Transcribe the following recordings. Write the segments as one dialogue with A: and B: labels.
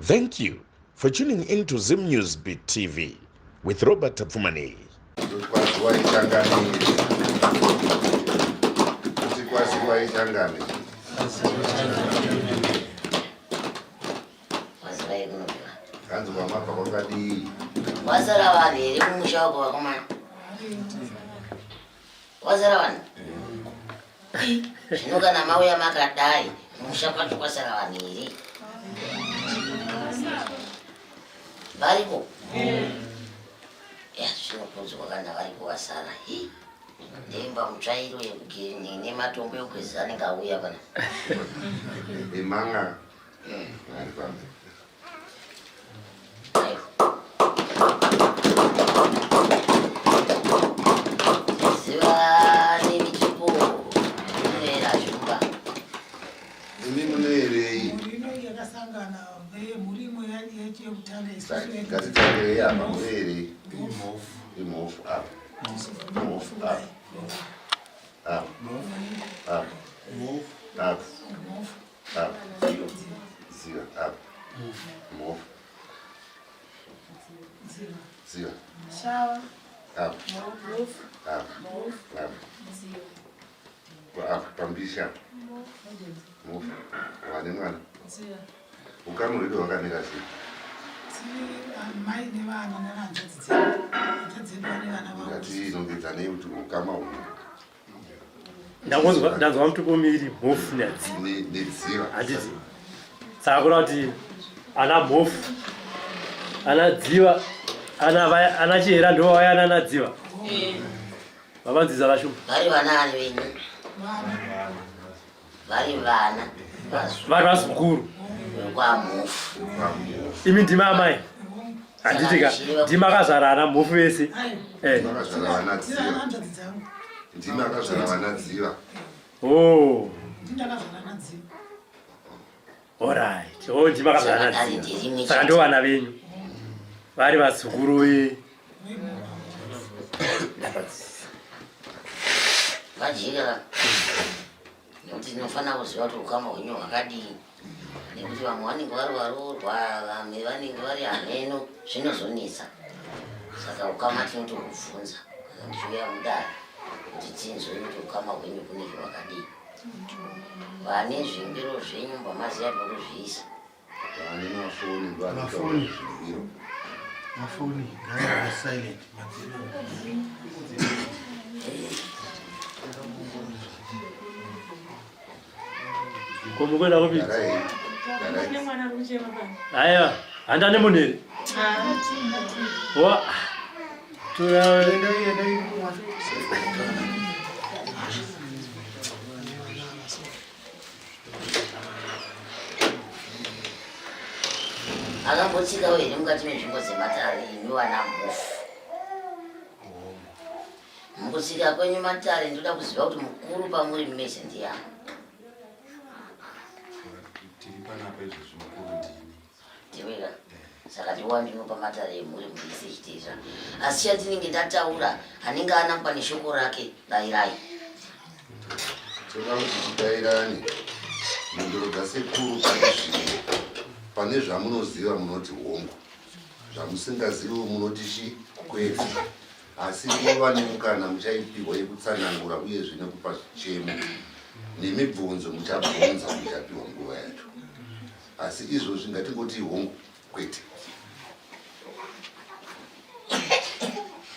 A: Thank you for tuning in to Zim News Beat TV with Robert Tapfumani.
B: Varico. Zvinokudzwa kana varico vasara. Ndemba mutsvairo nematombo ekukwezisa anenge auya pana.
C: Imanga.
B: Ziva nemichipo inoera zvumba.
C: Imi munoerei?
D: Yakasangana murimo yechekutanga
C: Ngatitange apa munoerei? Imofu apa. Imofu apa. Apa. Apa. Apa. Apa. Ziva apa. Imofu. Ziva.
D: Shawa.
C: Apa.
D: Mofu.
C: Apa. Apa. Apa. Pambisha. Mofu. Wane mwana?
D: Ziva.
C: Ukama hwedu hwakaneka sei?
D: Mai nevana nevanzadzi dzedu vane vana vavo.
C: Ngatinongedzanei kuti ukama hwedu
E: ndanzwa mutupomiri mhofu nedziva
C: nedziva
E: handiti saka kuna kuti ana mhofu ana dziva ana chihera ndo vauya nana dziva vavanzisa vashuma
B: Vari vana ani venyu? Vari vana.
E: vanhu vasukuru
B: Kwamufu.
E: imi ndima amai handitika ndima akazvara ana mhofu vese
C: akazvara vana dziva
D: Hanzvadzi dzangu.
C: ndimi akazvara vana dziva
D: Ndakazvara nadziva.
E: orit ndima akazvara ana dziva saka ndo vana venyu vari vasukuru
B: Vajira. Nekuti ndinofanira kuziva kuti ukama hwenyu hwakadii. Nekuti vamwe vanenge vari varoorwa, vamwe vanenge vari hameno, zvinozonetsa. Saka ukama tinoti kubvunza kana ndichiuya mudare kuti tinzwe kuti ukama hwenyu kunenge hwakadii. Vane zvimbiro zvenyu mbamaziya pekuzviisa.
C: vane mafoni vanofoni zvimbiro
F: mafoni ngava silent
E: komukwenda kupi
C: garai
E: haiwa handane munhu here wa
B: Akambotsikawo here mukati menzvimbo dzematare imi vana mhofu. Mukutsika kwenyu matare ndoda kuziva kuti mukuru pamuri mese ndiani. Ndiwira. Saka ndiwandinopa matare emuri muise chitezva. Asi chandinenge ndataura anenge anangwa neshoko rake dairai.
C: toda kuti tidairani mundoroga sekuru pane zvamunoziva munoti hongu zvamusingazivi munoti chikwedzi asi nguva nemukana muchaipihwa yekutsanangura uyezve nekupa chemo nemibvunzo muchabvunza muchapihwa nguva yacho asi izvozvi ngatingoti hongu kwete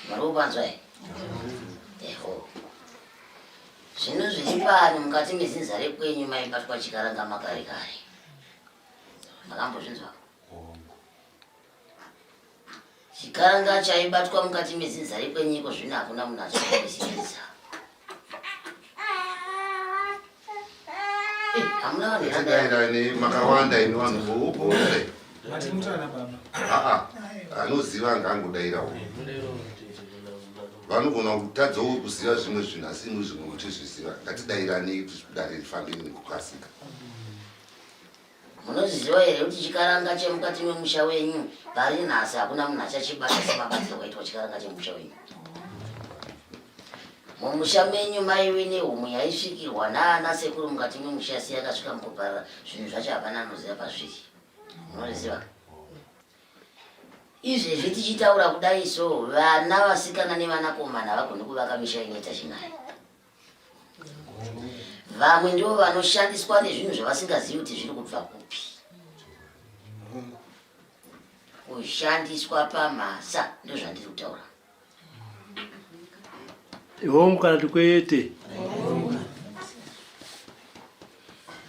B: Marobanzwa here? Eho. Zvino zviri pano mukati mezinzare kwenyu maibatwa chikaranga makare kare. Makambozvinzwa? Chikaranga chaibatwa mukati mezinzare kwenyiko zvino hakuna munhu achakuisirisa. Hamuna vanhu
C: tidairani makawanda ino vanhu voubhora
D: Vatimutana baba.
C: anoziva ngangodairawo vanogona kutadzawo kuziva zvimwe zvinhu asi ino zvimwe kuti zviziva ngatidairani kuti dare rifambe nekukasika
B: Munoziva here kuti chikaranga chemukati memusha wenyu pari nhasi hakuna munhu achachibata semabatirwo aitwa chikaranga chemusha wenyu. Mumusha menyu maive nehumwe yaisvikirwa naana sekuru mukati memusha yakasvika mukuparara zvinhu zvacho hapana anoziva pazviri. Munoriziva? izvezvi tichitaura kudai so vana vasikana nevanakomana vagoni kuvaka misha inoita chinai. Vamwe ndivo vanoshandiswa nezvinhu zvavasingazivi kuti zviri kubva kupi. Kushandiswa pamhasa ndozvandiri kutaura.
E: Hongu kana tikwete.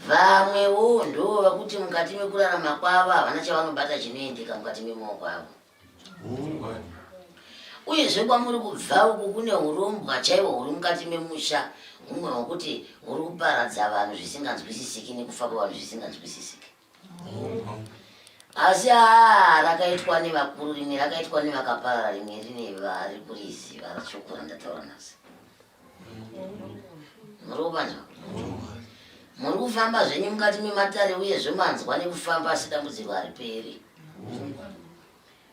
B: Vamwewo ndo vakuti mukati mekurarama kwavo havana chavanobata chinoendeka mukati memaoko avo. Uyezve kwamuri kubva uku kune urombwa chaiwo huri mukati memusha, umwe wekuti huri kuparadza vanhu zvisinganzwisisiki nekufa kwevanhu zvisinganzwisisiki. Asi rakaitwa nevakuru, rimwe rakaitwa nevakaparara, rimwe rine vari kuriziva rachokura ndataura nhasi. Muri kupanzwa? Muri kufamba zvenyu mukati mematare uyezve manzwa nekufamba asi dambudziko hariperi.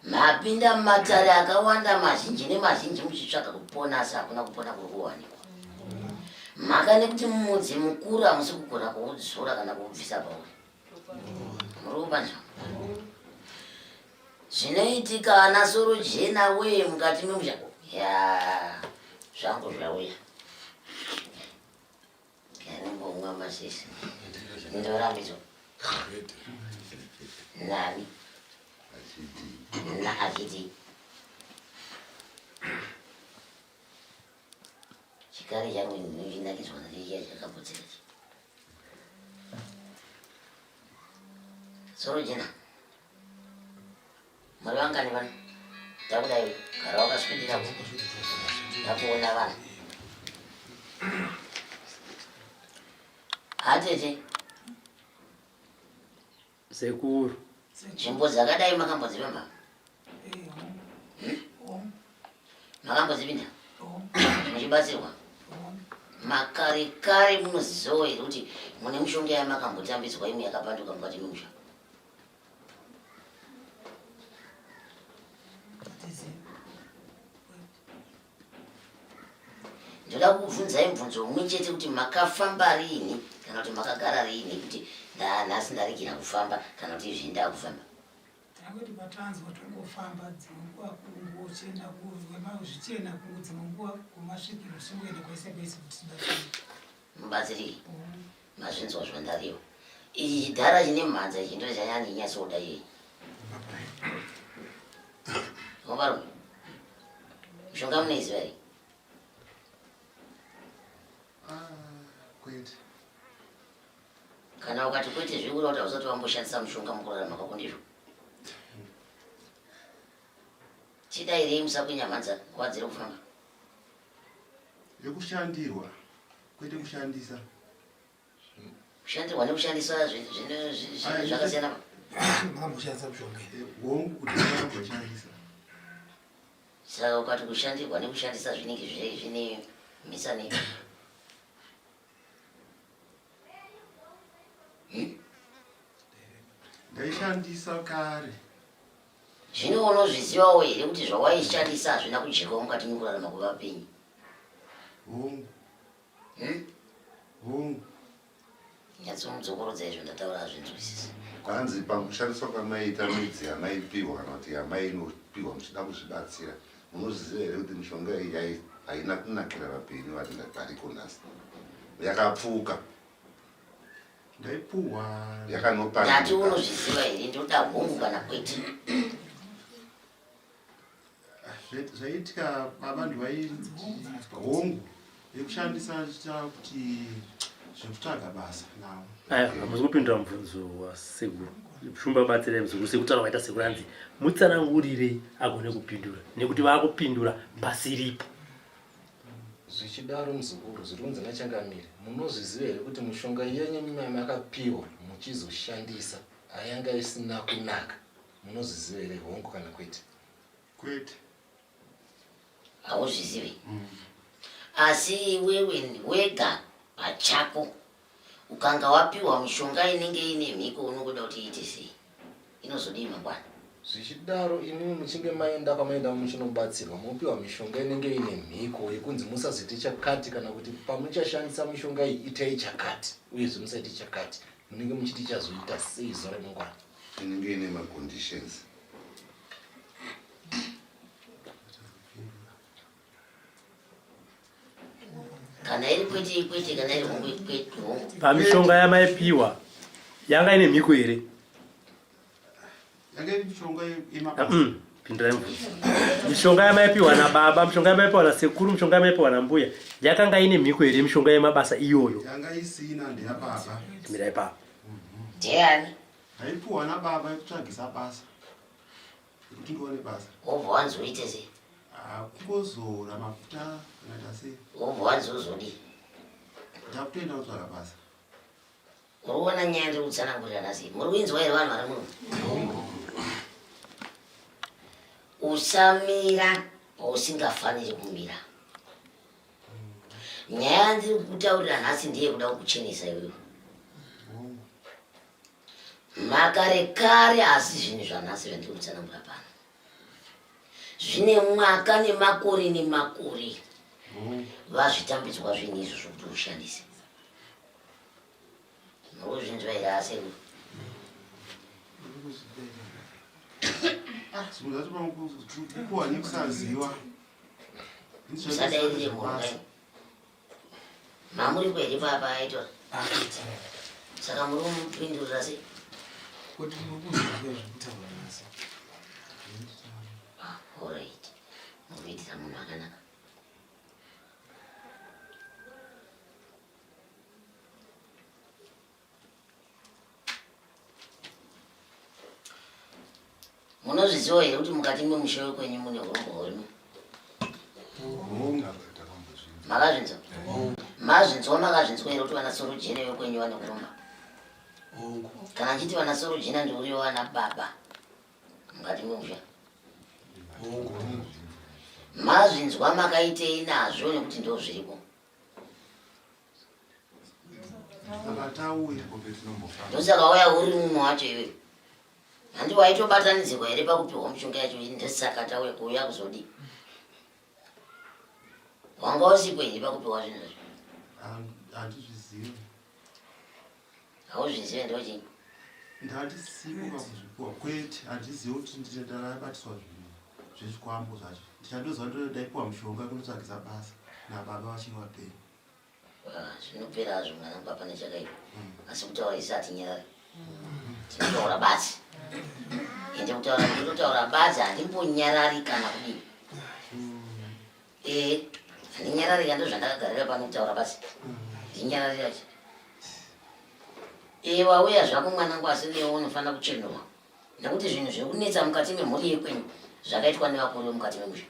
B: Mapinda mumatare akawanda mazhinji nemazhinji muchitsvaka kupona asi hakuna kupona kuri kuwanikwa. Mhaka nekuti mumudzi mukuru hamusi kugona kuudzura kana kuubvisa pauri. Muri kupanzwa? Zvinoitika ana soro jena weye mukati memusha. Ya zvangu zvauya. Kanimbomwa masisi. Ndorambidzwa. Nani? Na akiti. Chikari changu ndinakizwa ndiye chakapotseka. Soro jena. Muri vangani vana? Takudai gara wakaswidira ku. Takuona vana. Atete.
E: Sekuru.
B: Nzvimbo dzakadai makambodzipamba? Makambozipinda? Muchibatsirwa? Makare kare munozivawo here kuti mune mishonga yamakambotambidzwa imwe yakapanduka mukati memusha? Ndoda kukubvunzai mubvunzo umwe chete kuti makafamba rini kana kuti makagara rini kuti nhasi ndaregera kufamba kana kuti izvi ndakufamba?
D: Takoti patanzwa tongofamba dzimwe nguva kungochena zvichena kungu dzimwe nguva kumasvikiro singoenda kwese kwese kuti tibatsirike.
B: Mubatsirike? Mazvinzwa zvandariwo. Ichi chidhara chine mhanza ichi ndo chanyani nyatsoda iyei. Mubarume, mishonga munoiziva here?
C: Kwete.
B: Kana ukati kwete zvirikuda kuti hausati wamboshandisa mushonga mukurarama kwako ndizvo? Chidairei musakwenya mhanza nguva dziri kufamba?
C: Yekushandirwa, kwete kushandisa.
B: Kushandirwa nekushandisa zvakasiyana pa?
F: Makamboshandisa mushonga
C: Hongu kuti makamboshandisa.
B: Saka ukati kushandirwa nekushandisa zvinenge zvine misani.
C: Ndaishandisa kare.
B: Zvino unozvizivawo here kuti zvawaishandisa hazvina kujekawo mukati mekurarama kwevapenyu?
C: Hongu. Hongu.
B: Nyatsomudzokorodzai izvo ndataura hazvinzwisisi.
C: Kwanzi pakushandiswa kwamaita midzi yamaipiwa kana kuti yamainopiwa muchida kuzvibatsira. Munoziva here kuti mishonga iyi haina kunakira vapenyu variko nhasi. Yakapfuka. Ndaipuhwa. Yakanopanda.
B: Ndati unozviziva here ndoda hongu kana kwete?
C: Zvaitika vanhu hongu yekushandisa chiita kuti zvekutsvaga basa nawo.
E: Hamusi kupindura mubvunzo wasekuru. Shumba batsirai muzukuru sekutaura waita sekuru anzi mutsanangurirei agone kupindura nekuti vaakupindura pasiripo.
G: Zvichidaro muzukuru zviri kunzi nachangamire munozviziva here kuti mishonga yenyu makapiwa muchizoshandisa hayanga isina kunaka? Munozviziva here hongu kana kwete?
C: Kwete.
B: Hauzvizivi? Asi iwewe wega pachako ukanga wapiwa mishonga inenge ine mhiko unokuda kuti iite sei? Inozodii mangwana?
G: Zvichidaro imi muchinge maenda kwamaenda muchinobatsirwa mopiwa mishonga inenge ine mhiko yekunzi musaziti chakati kana kuti pamuchashandisa mishonga iyi itai chakati uyezve musaiti chakati, munenge muchiti chazoita sei zuva remangwana?
C: Inenge ine maconditions.
B: kana iri kwete kana iri kwete
E: pamishonga yamaipiwa yanga ine mhiko here pindirai mishonga yamaipiwa nababa, mishonga yamaipiwa nasekuru, mishonga yamaipiwa nambuya yakanga ine mhiko here mishonga yemabasa iyoyo?
F: Yanga isina ndeyababa.
E: Mirai baba
B: ndiani
F: Haipuwa nababa yekutsvagisa basa. Kuti ndione basa.
B: wobva wanzoite sei?
F: Kungozora mafuta kana sei.
B: wobva wanzozodi
F: Ndakutoenda kutsvaga basa.
B: uriona nyaya ndiri kutsanangurira sei? muri kuinzwa here vanhu vari muno? Usamira pausingafaniri kumira. Nyaya ndiri kutaurira nhasi ndiye kuda kukuchenesa iwewe. Makare kare asi zvinhu zvanhasi zvandiri kutsanangura pano zvine mwaka nemakore nemakore vazvitambidzwa zvinhu izvo zvokuti ushandise. Muri kuzvinzwa here asi
F: Kupuwa nekusaziva.
B: usadairire munhu kai mamuri kweri papa aitora saka muri kumupindurira sei?
F: Kuti mukuzviziva zvekutaura nhasi.
B: Alright. Mukuitira munhu akanaka. Munozviziva here kuti mukati memusha wekwenyu mune urombo hurimo? Makazvinzwa? Mazvinzwa makazvinzwa here kuti vana Sorojena wekwenyu vane kuromba? Kana nchiti vana Sorojena ndiuriwo vana baba mukati memusha? Mazvinzwa makaitei nazvo nekuti ndo zviripo? Ndosaka wauya uri mumwe wacho iwe. Handi waitobatanidzirwa here pakupiwa mushonga yacho ndosaka tauya kuuya kuzodi? Wanga usipo here pakupiwa zvinhu zvacho?
F: Handizvizivi.
B: Hauzvizivi ndochii?
F: Ndandisipo pakuzvipiwa kwete handizivi kuti ndarabatiswa zvinhu zvezvikwambo zvacho. Ndichandoziva ndodaipiwa mushonga kunotsvagisa basa nababa vachiri vapenyu.
B: Zvinopera hazvo mwana baba nechakaipa asi kutaura isati nyarari tinotaura basi ende kutaura ndotaura basi handimbonyarari kana kudii handinyarari kando zvandakagarira pano kutaura basi ndinyarari racho wauya zvako mwanangu asi newo unofanira kuchenurwa nekuti zvinhu zviri kunetsa mukati memhuri yekwenyu zvakaitwa nevakuru vemukati memusha.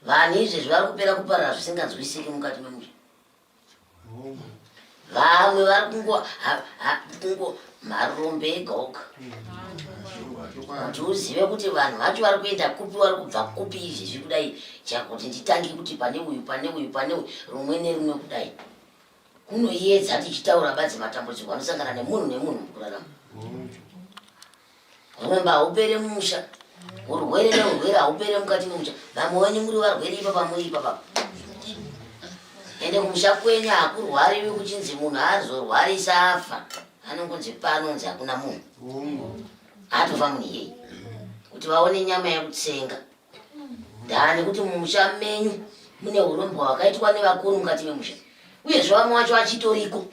B: Vanhu izvezvi vari kupera kuparara zvisinganzwisiki mukati memusha. Vamwe vari kungo marombe ega oga kuti uzive kuti vanhu vacho vari kuenda kupi vari kubva kupi izvi zviri kudai chakuti nditangi kuti pane uyu pane uyu pane uyu rumwe nerumwe kudai kunoedza tichitaura badzi matambudziko anosangana nemunhu nemunhu mukurarama. Rumba haupere mumusha, urwere neurwere haupere mukati memusha. Vamwe venyu muri varwere ipapa muri ipapa. Ende kumusha kwenyu hakurwariwi kuchinzi munhu azorwarisa afa. Anongonzi panonzi hakuna munhu. Atofa munhu iyeye. Kuti vaone nyama yekutsenga. Ndani kuti mumusha menyu mune urombo hwakaitwa nevakuru mukati memusha. Uyezve vamwe vacho vachitoriko.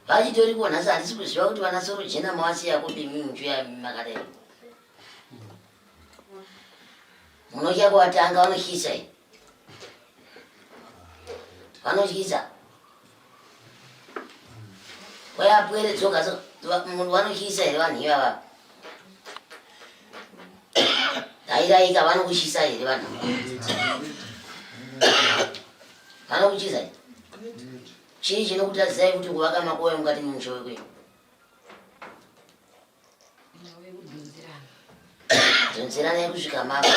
B: Vachitoriko nhasi handisi kuziva kuti vana Sorojena mawasiya kudini muchuya makadai. Munocha kuvatanga vanotyisa here. Vanotyisa. Wayapwere dzoka munhu vanotyisa here vanhu ivava. Dairaika vanokutyisa here vanhu. Vanokutyisa here. Chii chinokutadzai kuti kuvaka makoya mukati memusha wekwenyu? Dhonzeranai kusvika mava.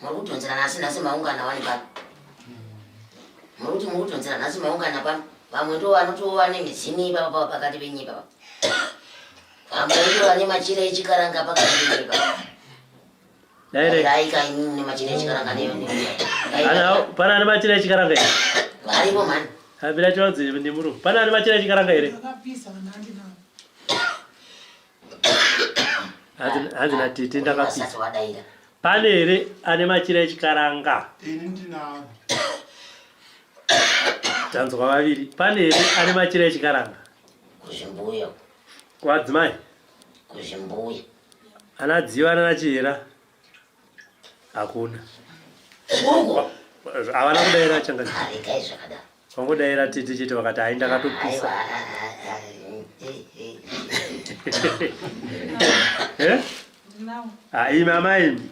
B: Muri kudhonzera nhasi maungana wani pano. Muri kuti muri kudhonzera nhasi maungana pano. Vamwe ndo vanotova nemidzimu ipapa pakati penyu ipapa. Vamwe ndo vane machira echikaranga pakati penyu ipapa. Dairaika inini nemachira echikaranga neyo.
E: Pana ane machira echikaranga here?
B: Varipo mani.
E: Habira chonzi ndimuru. Pana ane machira echikaranga here?
D: Vakapisa vanandi navo.
E: hanzi natete ndakapisa
B: Asati wadaira.
E: pane here ane machira echikaranga
F: ini ndinavo
E: tanzwa vaviri pane here ane machira echikaranga
B: Kuzimbuya.
E: kuwadzimai
B: Kuzimbuya.
E: anadziva ananachihera hakuna
B: Uko.
E: havana kudaira changani
B: Harikai zvakadaro.
E: vangodaira tete chete vakati hai ndakatopisa imi amaimi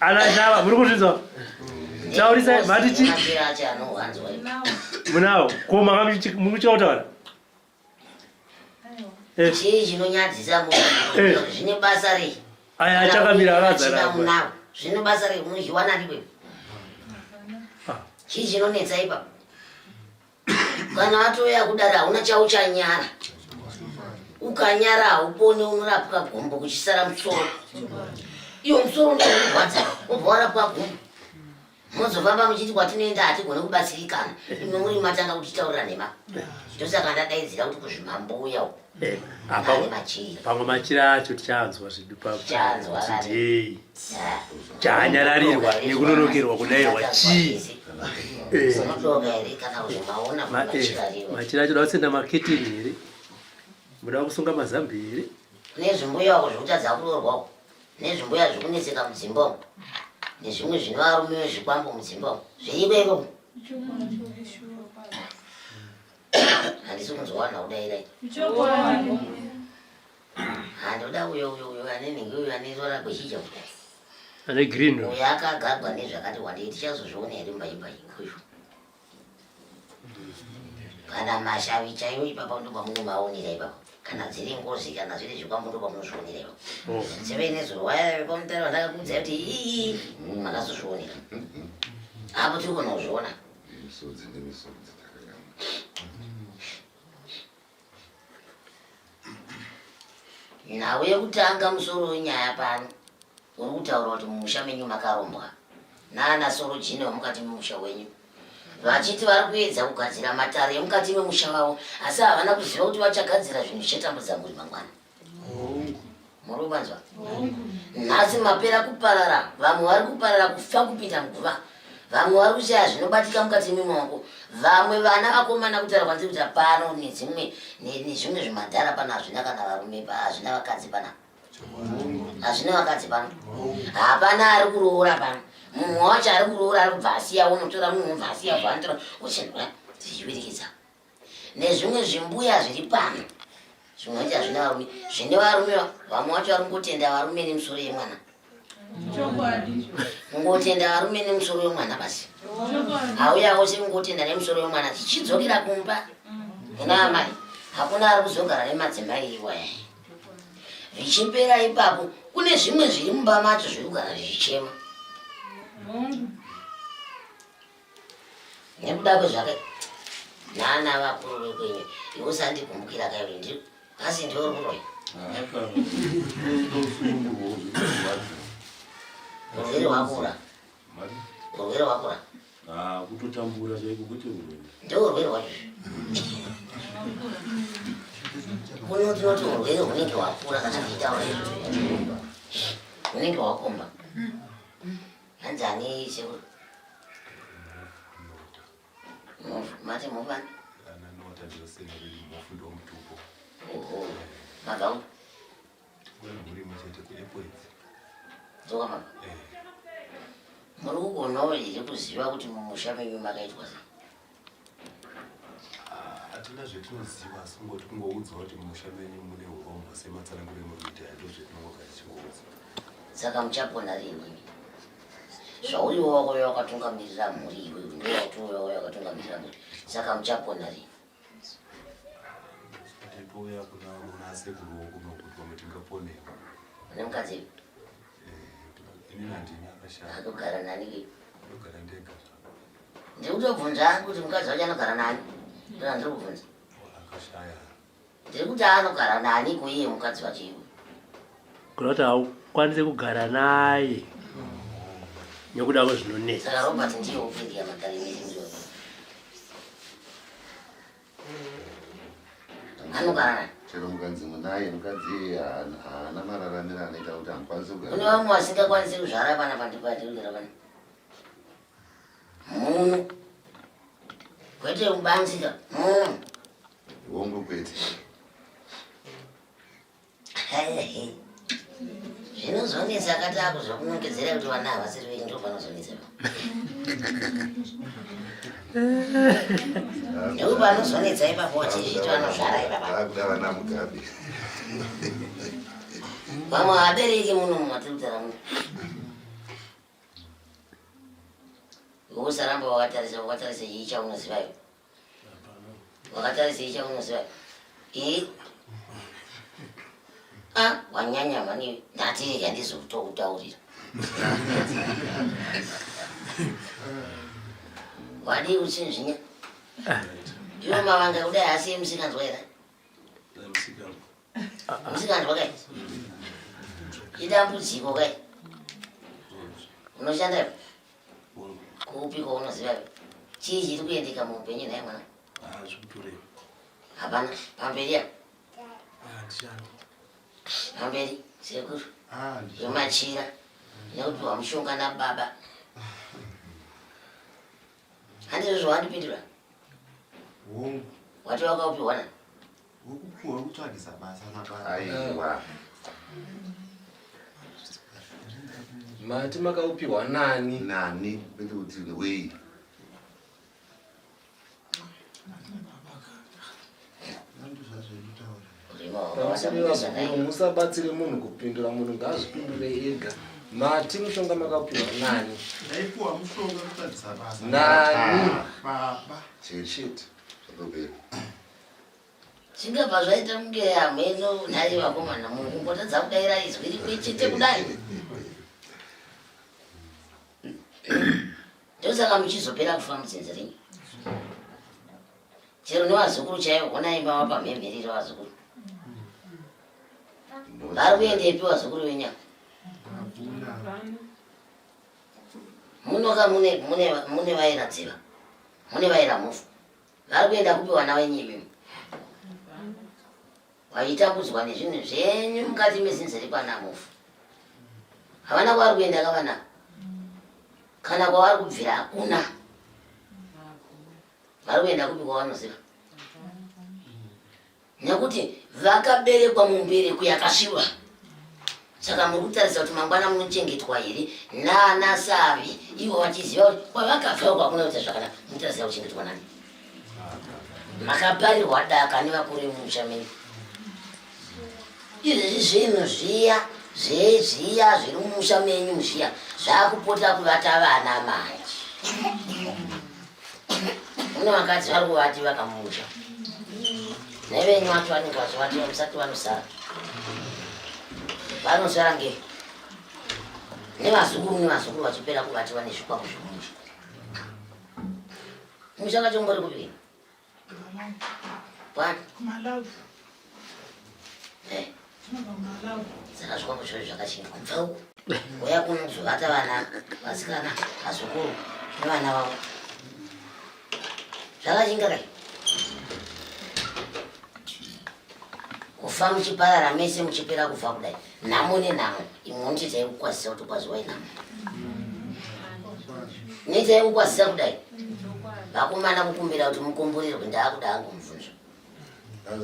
E: anachava muri kuzvinzwa taurisai matichi munavo ko mukuchautaura
B: chii chinonyadzisa munhu zvine basa rei
E: aya achakamira akadzara
B: munavo zvine basa rei munozviwana riwe chii chinonetsa ipapo kana atoya kudaro hauna chauchanyara ukanyara hauponi unorapwa gombo kuchisara musoro iwo musoro ndourwadza ubva warapwa gombo mozofamba muchiti kwatinoenda hatigone kubatsirikana imwe muri matanga kutitaurira nema ndosaka ndadaidzira kuti kuzvimambuya uko
E: pamwe machira acho tichanzwa zvidupatidei chanyararirwa nekunonokerwa kudairwa chii machira acho da kutsenda maketeni here muda kusunga mazambi here
B: nezvimbuya wako zvekutadza kuroorwako nezvimbuya zvekuneseka mudzimba nezvimwe zvinovarumiwe zvikwambo mudzimba zviriko ikoko handisi kunzwana kudairai handoda uyo anenenge uyo anerora kweshija kudai
E: ane green
B: uyo akagagwa nezvakati wandei tichazozviona here mbaimbainkoizvo kana mashavi chaiwo ipapo ndo pamunomaonera ipapo kana dziri ngozi kana zviri zvikwambo ndo pamunozvionera ipapo seve nezorwaya vepamutare vandakakudza kuti ii makazozvionera apo tiri kunozviona nhau yekutanga musoro wenyaya pano uri kutaura kuti mumusha menyu makarombwa naana soro jini wemukati memusha wenyu vachiti vari kuedza kugadzira matare emukati memusha wavo asi havana kuziva kuti vachagadzira zvinhu zvichatambudza muri mangwana muri kubanzwa nhasi mapera kuparara vamwe vari kuparara kufa kupinda muguva vamwe vari kushaya zvinobatika mukati memaoko vamwe vana vakomana kutaura kwanzi kuti pano nezvimwe zvimadhara pano hazvina kana varume hazvina vakadzi pana hazvina vakadzi pano hapana ari kuroora pano mumwe wacho ari kuroora ari kubva asiya unotora mumwe ubva asiya vanotora zichivirikidza nezvimwe zvimbuya zviri pano zvimwe wacho hazvina varume zvine varume vamwe wacho vari kungotenda varume nemusoro yemwana kungotenda varume nemusoro wemwana basi hauyawo sekungotenda nemusoro wemwana tichidzokera kumba kuna amai hakuna ari kuzogara nemadzimai iwaya zvichipera ipapo kune zvimwe zviri mumba macho zviri kugara zvichichema nekuda kwezvaka nana vakuru vekwenyu iwo sandikumbukira kairi asi ndiori kuroi urwere hwakura urwere hwakura
H: kutotambura chaiko kuti
B: ndo urwere hwacho kunotinoti urwere hunenge hwakura kana kuitaura izvo hunenge hwakomba hanzi ani sekuru mati mufani magau dzoka maba muri kugonawo here kuziva kuti mumusha menyu makaitwa sei
H: hatina zvetinoziva asi kungoti kungoudzwa kuti mumusha menyu mune urombo sematsanangure muruita ndo zvetinongoga tichiudza
B: saka muchapona rini zvauriwo wako wakatungamirira mhuri iwe ndoyautowo wakatungamirira mhuri saka muchapona rini
H: ndipouya kuna munasekuru kunokuti vamwe tingaponewa
B: une mukadzi
H: ini handini akashaya
B: anogara nani
H: anogara ndega
B: ndiri kutobvunza kuti mukadzi wacho anogara nani ndona ndiri kubvunza
H: akashaya
B: ndiri kuti anogara nani kuiye mukadzi wacho iwe
E: kuda kuti haukwanise kugara naye nekuda kwezvinonetsa
B: saka robert ndiye upindia magarimiri anogara nani
C: chero mukadzi munaye mukadzi haana mararamiro anoita kuti hamukwanisi kugara.
B: Kune vamwe vasingakwanisi kuzvara vana pandipatiukira pana muno kwete kubanzika
C: Wongo kwete.
B: Zvinozonetsa akati akuzokunongedzera kuti vana havasiri venyu ndo panozonetsa nekuti panozonetsa ipapo chizviti vanozvara ipapa
C: Akuda vana mugabe.
B: vamwe vabereki muno matiri kutaura muno usaramba wakatarisa chii chaunozivayo wakatarisa chii chaunozivayo wanyanya mani ndati handizokutaurira wadi uchinzvinya iwo mavanga kudai asiye musikanzwa here musikanzwa kai idambudziko kai unoshanda kupi kwaunozivayo chii chiri kuendeka muupenyu naye mwana hapana pamberi apa pamberi sekuru yomachira nekupiwa mushonga nababa handizvo zvawandipindura wati wakaupiwa nani
F: wokupiwa kutsvagisa basa nababa.
C: Aiwa.
G: Mati makaupiwa nani?
C: Nani kwete kuti wei.
G: Musabatsire munhu kupindura, munhu ngaazvipindure ega. Mati mushonga makaupiwa nani?
F: Ndaipiwa mushonga kutsvagisa basa.
G: Nani?
F: Baba.
C: Shit. Zvakopera.
B: zvingabva zvaita kunge hameno nhaye vakomana munhu kumbotadza kudaira izwi rikwe chete kudai ndosaka muchizopera kufa mudzinzi renyu chero nevazukuru chaivo honai mava pamhemherero vazukuru vari kuendepi vazukuru venyama munoka mune vairadziva mune vaira mufu vari kuenda kupi vana venyimimi vaitambudzwa nezvinhu zvenyu mukati mezinzi ripana mufu havana kwavari kuenda kavana kana kwavari kubvira hakuna vari kuenda kupi kwavanoziva nekuti vakaberekwa mumbereko yakasviba saka muri kutarisa kuti mangwana munochengetwa here naanasavi ivo vachiziva kuti kwavakabva kwakuna kuita zvakanaka munotarisa kuchengetwa nani makaparirwa daka nevakuru vemusha menyu izvezvi zvinhu zviya zviri mumusha menyu zviya zvakupota kuvata vana manje mune vakadzi vari kuvati vakamusha nevenyu vacho vanenge vachivatira musati vanosara vanosara ngei nevazukuru vachipera kuvati vane zvikwako zvomusha musha kacho ngori kupini kwani saka zvikwako zvo zvakachinja kubva uko uya kunozovata vana vasikana vazukuru nevana vavo zvakachinga kai kufa muchiparara mese muchipera kufa kudai nhamo nenhamo imwe muchiitai kukwazisa kuti kwaziwai nhamo noitai kukwazisa kudai vakomana kukumbira kuti mukomborerwe ndaakuda angu mubvunzo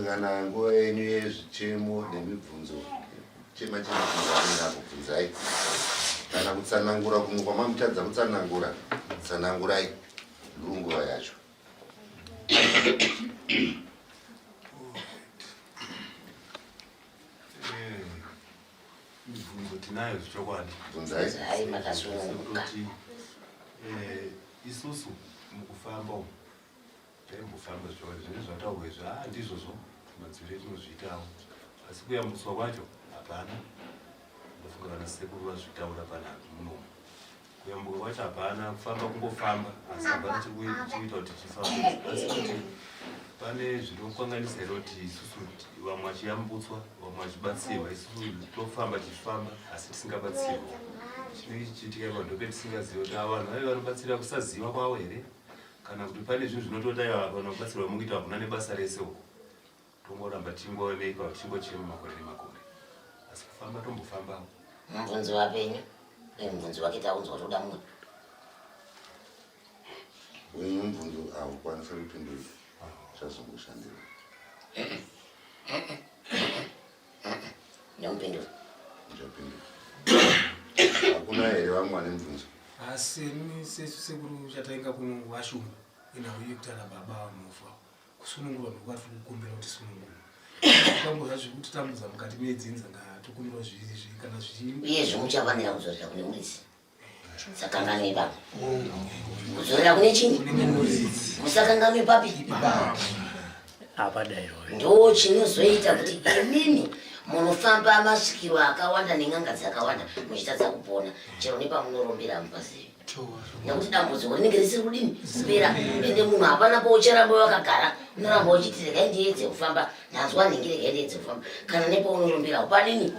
C: kana nguva yenyu yezvichemo nemibvunzo chema chemibvunzo kubvunzai kana kutsanangura kumwe kwamamutadza kutsanangura tsanangurai ndunguva yacho.
H: Mibvunzo tinayo zvichokwadi.
B: bvunzai makasununguka
H: isusu mukufamba umu taimbofamba zvichokwadi zvine zvataurwa izvi ndizvozvo madziro etinozviitawo asi kuyambutswa kwacho hapana. Ndofunga vana sekuru vazvitaura panapa munomu kuyambuka kwacho hapana, kufamba kungofamba asi hapana chikuita kuti tifambe asi kuti pane zvinokanganisa here kuti isusu vamwe vachiyambutswa vamwe vachibatsirwa isusu tofamba tichifamba asi tisingabatsirwa chinenge chichiitika ipadhope tisingaziva kuti ava vanhu vave vanobatsira kusaziva kwavo here kana kuti pane zvinhu zvinotodai vanobatsirwa mukuita havuna nebasa rese uko tongoramba kuramba tingooneka tingochiri mumakore nemakore asi kufamba tombofambawo.
B: Mubvunzi wapenyu mubvunzi wake taunzwa toda mumwe
C: wenyu mubvunzo haukwanisa kupindura chazongoshandira
B: nomupindura
C: ndichapindura hakuna here vamwe vane mubvunzo
D: asi ni sesu sekuru chatainga kuno washuma inauye kutana baba vamufa kusunungura ndokwati kukumbira kuti sunungura kwamboza zvekuti tambudza mukati medzinza ngatokumbira zviri kana zvichii
B: uye zvimuchafanira kuzorera kune muridzi sakanganwe baba kuzorera kune chini musakanganwe papi
E: apadaiwo
B: ndo chinozoita kuti imimi munofamba masvikiro akawanda nen'anga dzakawanda muchitadza kupona chero nepamunorombera mupazivi nekuti dambudziko rinenge risiri kudini kupera ende munhu hapana poucharamba wakagara unoramba uchiti regai ndiedze kufamba ndanzwa nhingi regai ndiedze kufamba kana nepaunorombera upadini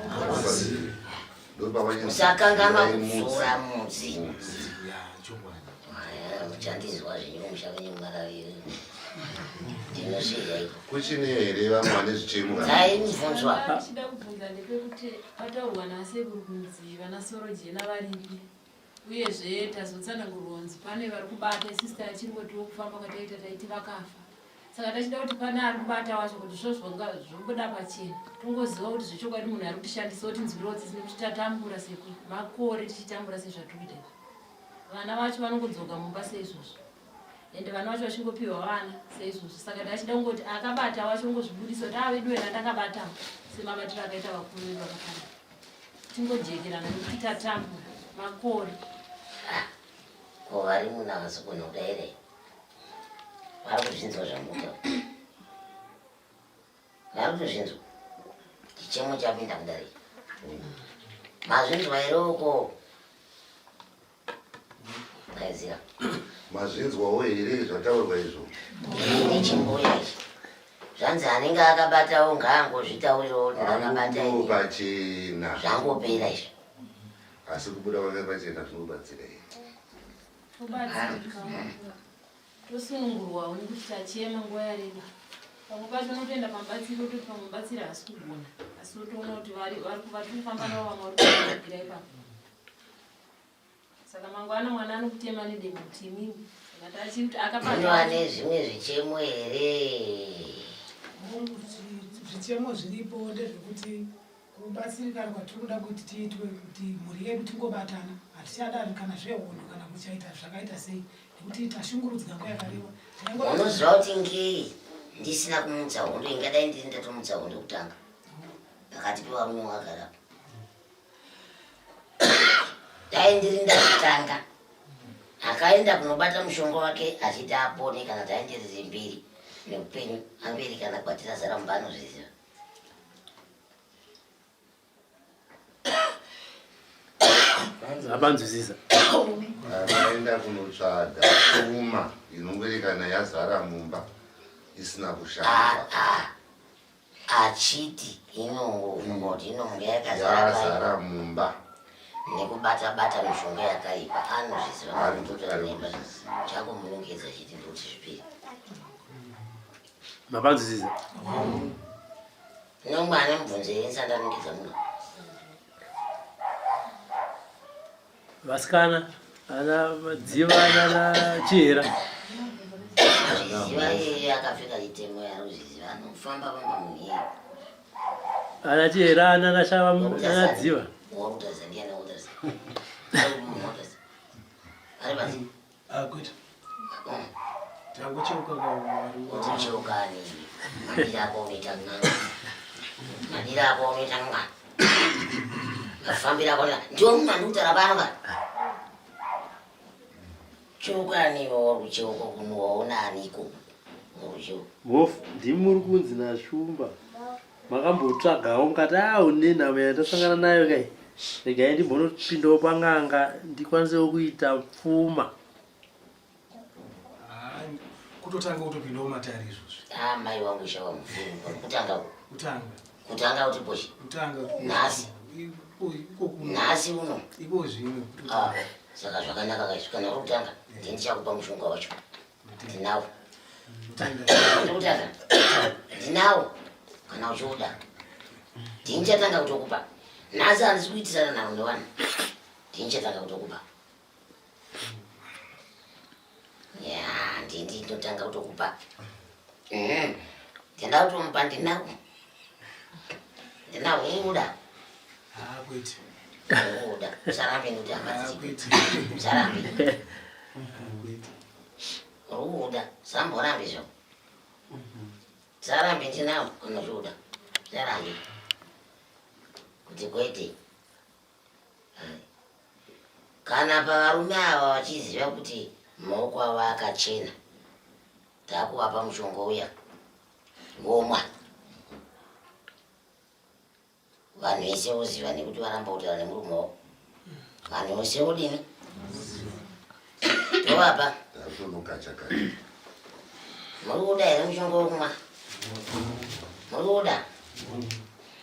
B: musakanganwa kuzora mudzi muchandizwa zvenyu muchavenye mwaraviri ndinosvira iko
C: kuchine here vamwe vane zvichemo
B: dai mubvunzwa
I: chida kubvunza ndepekuti pataurwa nasekuru kunzi vana sorojena varipi uyezve tazotsanangurwa kunzi pane vari kubata isista achingotiwo kufamba kwataita taiti vakafa saka tachida kuti pane ari kubata wacho kuti zvomboda pachena tongoziva kuti zvechokwadi munhu ari kutishandisa kuti nzwirotsi dzine kuti tatambura makore tichitambura sezvatikuita vana vacho vanongodzoka mumba seizvozvo ende vana vacho vachingopiwa vana seizvozvo saka ndachida kungoti akabata wacho ngozvibudisa kuti avedu wena ndakabatawo semabatiro akaita vakuru vedu vakafana tingojekerana nekuti tatambura makore
B: ko vari munhu akazogona kuda here vari kuzvinzwa zvamuta vari kutozvinzwa chichemo chapinda kudari mazvinzwa here uko aiziva
C: mazvinzwawo here zvataurwa izvo
B: nechimbuya ichi zvanzi anenge akabatawo ngaangozvitaurirawo kuti akabata
C: pachena
B: zvangopera izvo
C: asi kubuda kwake pachena zvinobatsira here
I: tosunungurwawo nekuti tachema nguva yareba pamwe pacho unotoenda pamubatsiro toti pamwe mubatsiri hasi kugona asi unotoona kuti vari kufamba navo vamwe vari kuabira ipapo saka mangwana mwana anokutema nedemo kuti imimi saka tachiti
B: akaane zvimwe zvichemo here
D: zvichemo zviripo ndezvekuti kubatsirikana kwatiri kuda kuti tiitwe kuti mhuri yedu tingobatana hatichadari kana zvehondo kana kuchaita zvakaita sei nekuti tashungurudzika nguva yakareba
B: unoziva kuti ngei ndisina kumutsa hondo ingadai ndiri ndatomutsa hondo kutanga pakatipiwa rumwe wakagara dai ndiri ndakutanga akaenda kunobata mushonga wake achiti apone kana taenderere mberi neupenyu amberi kana kwatira zara mubano zviziva
E: apanzwisisa
C: akaenda kunotsvaga pfuma inongwerekana yazara mumba isina kushanda
B: achiti inongoti inonge yakazara
C: mumba
B: nekubata-bata mishonga yakaipa anozviziva nokutotora nemba changomunongedza chiti ndoti zvipiri
E: mapanzwisisa
B: nomwe ane mubvunzo yensandanongedza muno
E: vasikana ana madziva ana chihera
B: zviziva iye akapfeka chitemo yarozviziva anofamba pamba munhu iye
E: ana chihera ana nashava ana dziva
B: wakutaza ndiana wakutaza ari basi
D: kwete
B: ucheukani madira ako unoita ng'anga madira ako unoita ng'anga afambira kona ndiwo munhu andikutara pano ka cheukaniwo warucheuko kunowaona aniko warucheuko
E: mofu ndimuri kunzi nashumba makambotsvagawo ngati une nhamo yandasangana nayo kai regai ndimbonopindawo pang'anga ndikwanisewo kuita pfuma
D: kutotanga utopindawo matari izvozvo
B: mai wangu shawa mufuni kutanga kuti poshi nhasi nhasi uno
D: iko zvino
B: saka zvakanaka kaisvikana uri kutanga ndichakupa mushonga wacho ndinawo ndikutanga ndinawo kana uchiuda ndinchatanga kutokupa nhasi handisi kuitisana navo nevanhu ndinchatanga kutokupa ya ndinotanga kutokupa ndenda kutomupa ndinawo uda
D: kwete
B: uda usarambe nekuti hamadziiki usarambe uda samborambe zvo sarambe ndinawo unochiuda sarambe kuti kwete kana pavarume ava vachiziva kuti maoko avo akachena taakuvapa mushonga uya vomwa vanhu vese voziva nekuti varamba kutaura nemurume wavo vanhu vese vodini tovapa muri kuda here mushonga wokumwa muri kuda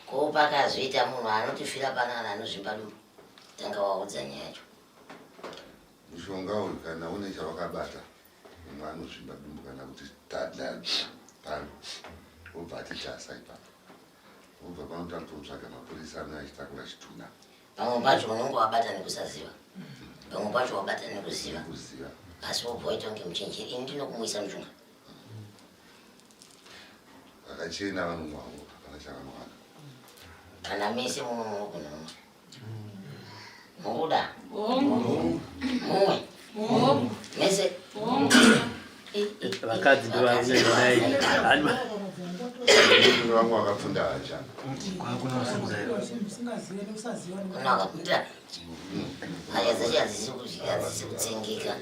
B: ko pakazoita munhu anotifira panana anozvimba dumbu tanga waudza nyaya yacho
C: mushonga uyu kana une chavakabata umwe anozvimba dumbu kana kuti pano obva atitasa ipapo obva panotanga kutotsvaga mapurisa ano achitakura chituna
B: pamwe pacho unenge wabata nekusaziva pamwe pacho wabata nekuziva asi wobva waita kunge muchenjeri ini ndinokumwisa mushonga
C: vakachena vanomwawo hapana chavanovana
B: kana mese muno munokunamwa mukuda mumwe mese
E: vakadzi ndovaunenai
C: vamwe vakapfunda hacha
B: kuno akapinda haya dzacho hadzisi kutsengeka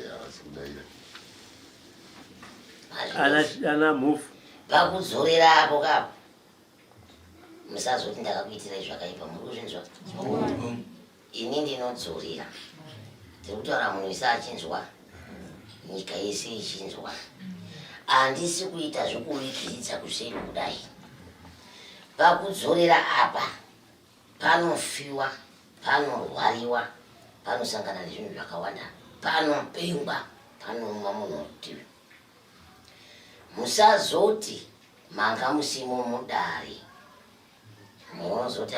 E: ana mhofu
B: pakudzorera apo kapo musazoti ndakakuitirai zvakaipa muri kuzvinzwa ini ndinodzorera ndikutaura munhu wese achinzwa nyika yese ichinzwa handisi kuita zvekuvikiridza kuseri kudai pakudzorera apa panofiwa panorwariwa panosangana nezvinhu zvakawanda panopengwa panomwa munhu rutivi musazoti manga musimo mudare munozoti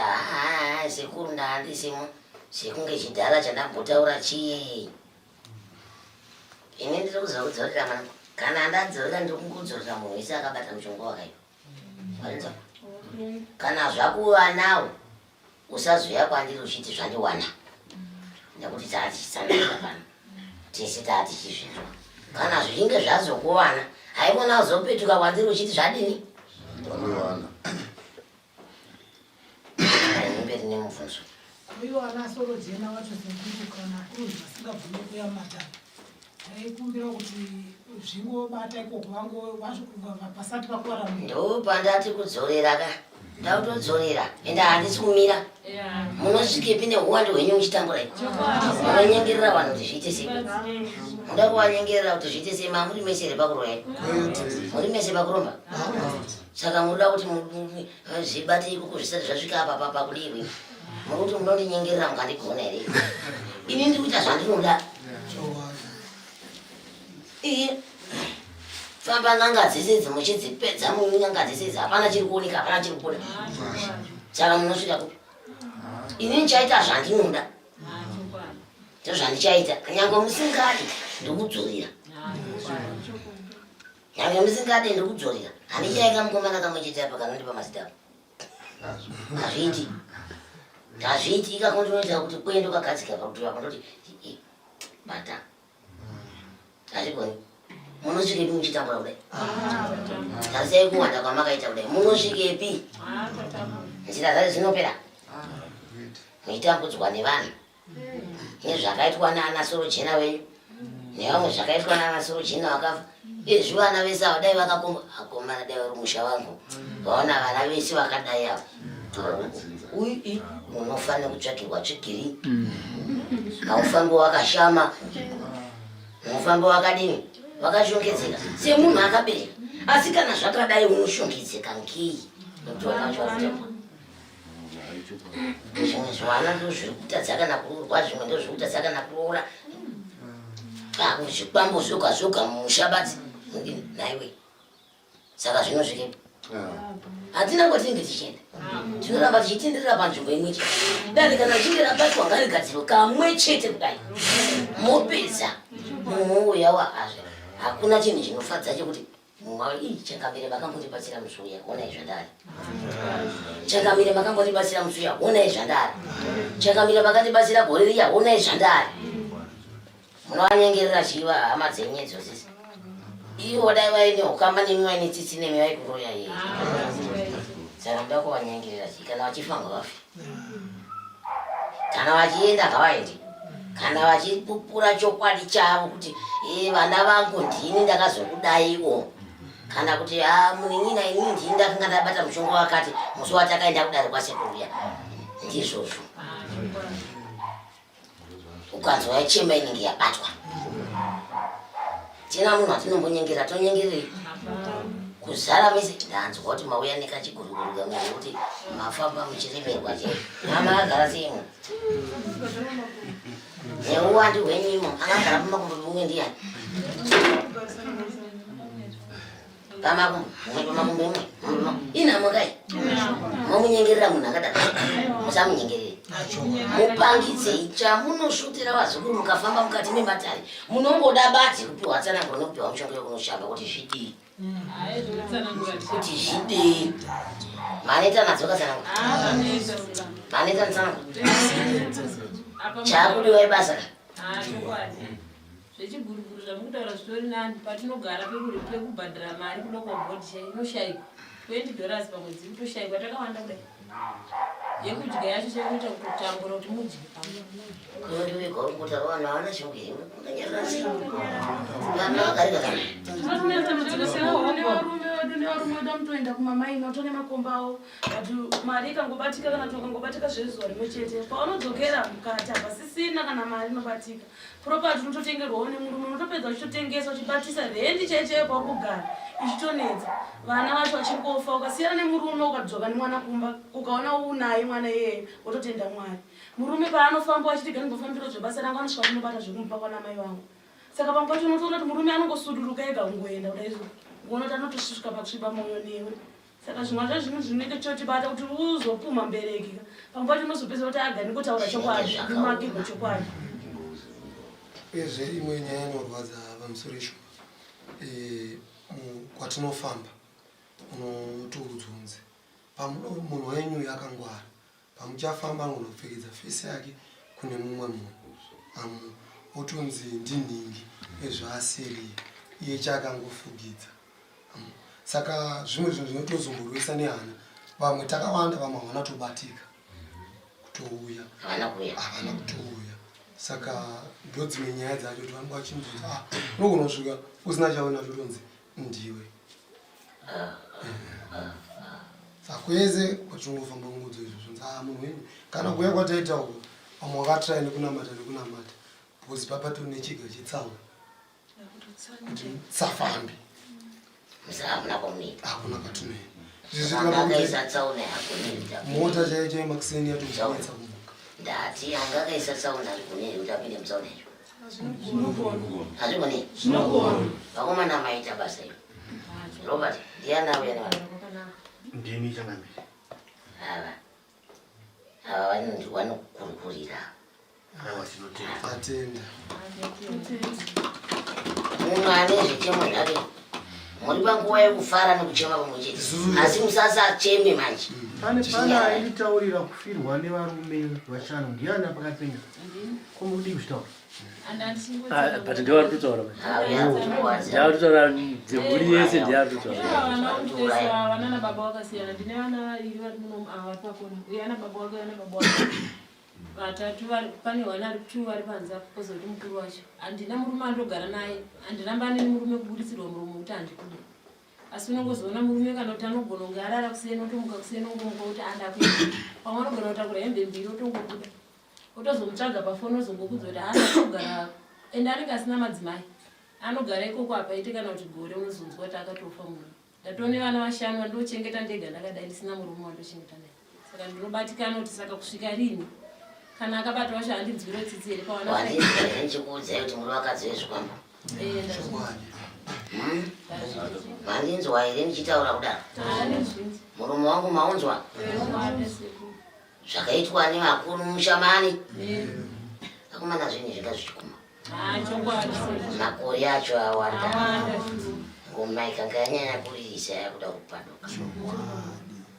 B: sekuru ndahandisimo sekunge chidhara chandambotaura chii ini ndiri kuziva kudzorera mana kana ndadzorera ndiri kungodzorera munhu wese akabata mushonga wakaipa warinza kana zvakuva nawo usazoya kwandiri uchiti zvandiwana nekuti taatichisanaa pano tese taatichizvinzwa kana zvichinge zvazokuwana haikona kuzopetuka kwandiri uchiti zvadini
C: vanowana
B: mberi nemubvunzo
J: uyo ana soro jena wacho sekuti kana kuri vasingabvumi kuya matano taikumbira kuti zvingobata ikoko vango vasvikuva pasati pakwara
B: ndopandati kudzorera ka ndakutodzorera ende handisi kumira munosvikepi neuwandi hwenyu muchitambura munonyengerera vanhu kuti zviite sei muda kuvanyengerera kuti zviite sei mamuri mese here pakuroya muri mese pakuromba saka munoda kuti zvibate ikoko zvisati zvasvika apa pakudiwi muri kuti munondinyengerera mukandigona here ini ndiri kuita zvandinoda iye famba n'anga dzese idzi muchidzipedza munyanga dzese idzi hapana chiri kuoneka hapana chiri kuona saka munosvika kuti ini ndichaita zvandinoda ndozvandichaita kunyange musingadi ndikudzorera nyange musingadi ndikudzorera handichaika mukomana kamwe chete apa kanondipa mazita hazviiti ikakondonoita kuti kwendo kagadzika pakuti vakondoti bata hazvigoni munosvikepi muchitambura kudai tasai kuwanda kwamakaita kudai munosvikepi nzira dzacho dzinopera muchitambudzwa nevanhu nezvakaitwa naana soro jena wenyu nevamwe zvakaitwa naana soro jena vakafa izvi vana vese ava dai vakakomba akomana dai vari musha vangu vaona vana vese vakadai ava unofanira kutsvakirwa tsvigiri haufambi wakashama unofamba wakadini wakashongedzeka semunhu akabereka asi kana zvakadai unoshongedzeka ngei nekuti wakachwakutemwa zvimwe zvivana ndo zviri kutadza kana kururwa zvimwe ndo zviri kutadza kana kuroora zvikwambo zvoga zvoga mumushabati naiwe saka zvinosvikepi hatina kwatinge tichienda tinoramba tichitenderera panzvimbo imwe chete dani kana uchinge rabatwa ngarigadziro kamwe chete kudai mopedza mouya waazve hakuna chinhu chinofadza chekuti chakamire makambotibatsira musuya onai zvandari chakamire makambotibatsira musuya onai zvandari chakamire makatibatsira gore riya onai zvandari munowanyengerera chiva hama dzenyu dzosisi ivo dai vaine ukama nemi vaine tsitsi nemi vaikuroya iyi saka muda kuvanyengerera chi kana vachifa ngavafi kana vachienda ngavaendi kana vachipupura chokwadi chavo kuti vana vangu ndini ndakazokudaiwo kana kuti munin'ina inini ndini ndakanga ndabata mushonga wakati musi watakaenda kudare kwasekuru ndizvozvo ukanzwa yachema inenge yabatwa tina munhu atinombonyengera tonyengerei kuzara mese ndanzwa kuti mauya nekachiguruguru kamwe kuti mafamba muchiremerwa che mama agara seimu neuwandu hwenyimo akagara pamakumbo mumwe ndiyani pamakumbo imwe inamokai momunyengerera munhu akadaro musamunyengerere mupangidzei chamunoshotera vazukuru mukafamba mukati mematare munongoda bati kupiwa tsananguro nekupiwa mushonga yokunoshamba kuti zvidii kuti zvidii maneta nadzoka tsananguro maneta nitsananguro chakudiwa ibasa
I: zvechiguruguru zvamukutaura zvitori nani patinogara pekubhadhara mari kuno kwabhodhi inoshaikwa $20 pamwedzi kutoshaikwa takawanda kudai yekudya yacho chekuita kutotambura kuti mudye
K: nevarume vedu mutoenda kumamaina utone makombawo ati mari ikangobatika kana tokangobatika zvezuva rimwe chete paunodzokera mukati hapasisina kana mari inobatika propati unototengerwawo nemurume unotopedza uchitotengesa uchibatisa rendi chaicheyo pauri kugara ichitonedza vana vacho vachingofa ukasiyana nemurume ukadzoka nemwana kumba ukaona unaye mwana iyeye wototenda mwari murume paanofamba achiti ganigofambiro zvebasa rangu anosvika kunobata zvekumupa kwana mai vangu saka pamwe pacho unotoona kuti murume anongosuduruka ega ungoenda kudai uona kuti anotosvika pakusviba mwoyo newe saka zvimwe zvacho zvinhu zvinenge chotibata kuti uzopuma mbereki pamwe pacho unozopesa kuti agani kutaura chokwadi kumakirwa chokwadi
L: uyezve imwe nyaya inorwadza pamusoro isho kwatinofamba unotiudzunze munhu wenyu yakangwara pamuchafamba anonopfekedza fesi yake kune mumwe munhu otunzi ndinhingi ezvaasiriye iye chakangofugidza saka zvimwe zvinhu zvinotozomborwisa nehana vamwe takawanda vamwe havana tobatika kutouya havana kutouya saka ndo dzimwe nyaya dzacho kuti vanenge vachimuzoti unogona kusvika usina chaona chotonzi ndiwe saka kwese kwachingofamba ngudzo izvozvo munhu wenyu kana kuuya kwataita uko vamwe vakatrai nekunamata nekunamata because papato nechiga chetsanga kuti safambi hakuna kwatunoenda mota chaicho yemakiseni yatokuetsa kumuka
B: ndati angakaisa tsaona arikunei kuti apinde mutsaona icho hazvikonei vakomana maita basa iyo robert ndianauya nevana
F: ndimi changamiri
B: ava vanokurukurira
L: atenda
B: munhu ane zvichemo zvake muri panguva yekufara nekuchema pamwe chete asi musasacheme manje
M: pane aitaurira kufirwa nevarume vashanu ndiani pakapinda komudi kuzvitaura
E: but ndiwari kutotaura ndiari kutotaura dzemhuri yese ndiari
I: kutotaura vana nababa vakasiyana ndine vana vaviri vari muno vari pakona uye ana baba wake ana baba wake vatatu pane vana vari panze kozoti mukuru wacho handina murume andogara naye handinambani nemurume kubuditsirwa murume kuti handikuda asi unongozoona murume kana kuti anogona kunge arara kusiyena otomuka kusiyena ongomuka kuti andakuenda pamwe anogona kutakura hembe mbiri otongobuda otozomutsvaga pafoni ozongokudza kuti haana kugara ende anenge asina madzimai anogara ikoko apaite kana kuti gore unozonzwa kuti akatofa munhu ndatone vana vashanu vandochengeta ndega ndakadai ndisina murume wandochengeta naye saka ndinobatikana kuti saka kusvika rini kana akabata wacho handinzwiro tsitsi here
B: pawanachikuudzai kuti muri vakadzi vezvikwambo Mandinzwa here nichitaura kudaro. Murume wangu maunzwa. Zvakaitwa nevakuru mushamani. Akomana zvinhu zvingazvichikuma. Makore acho awanda. Ngoma ikanga yanyanya kuririsa yakuda kupaduka.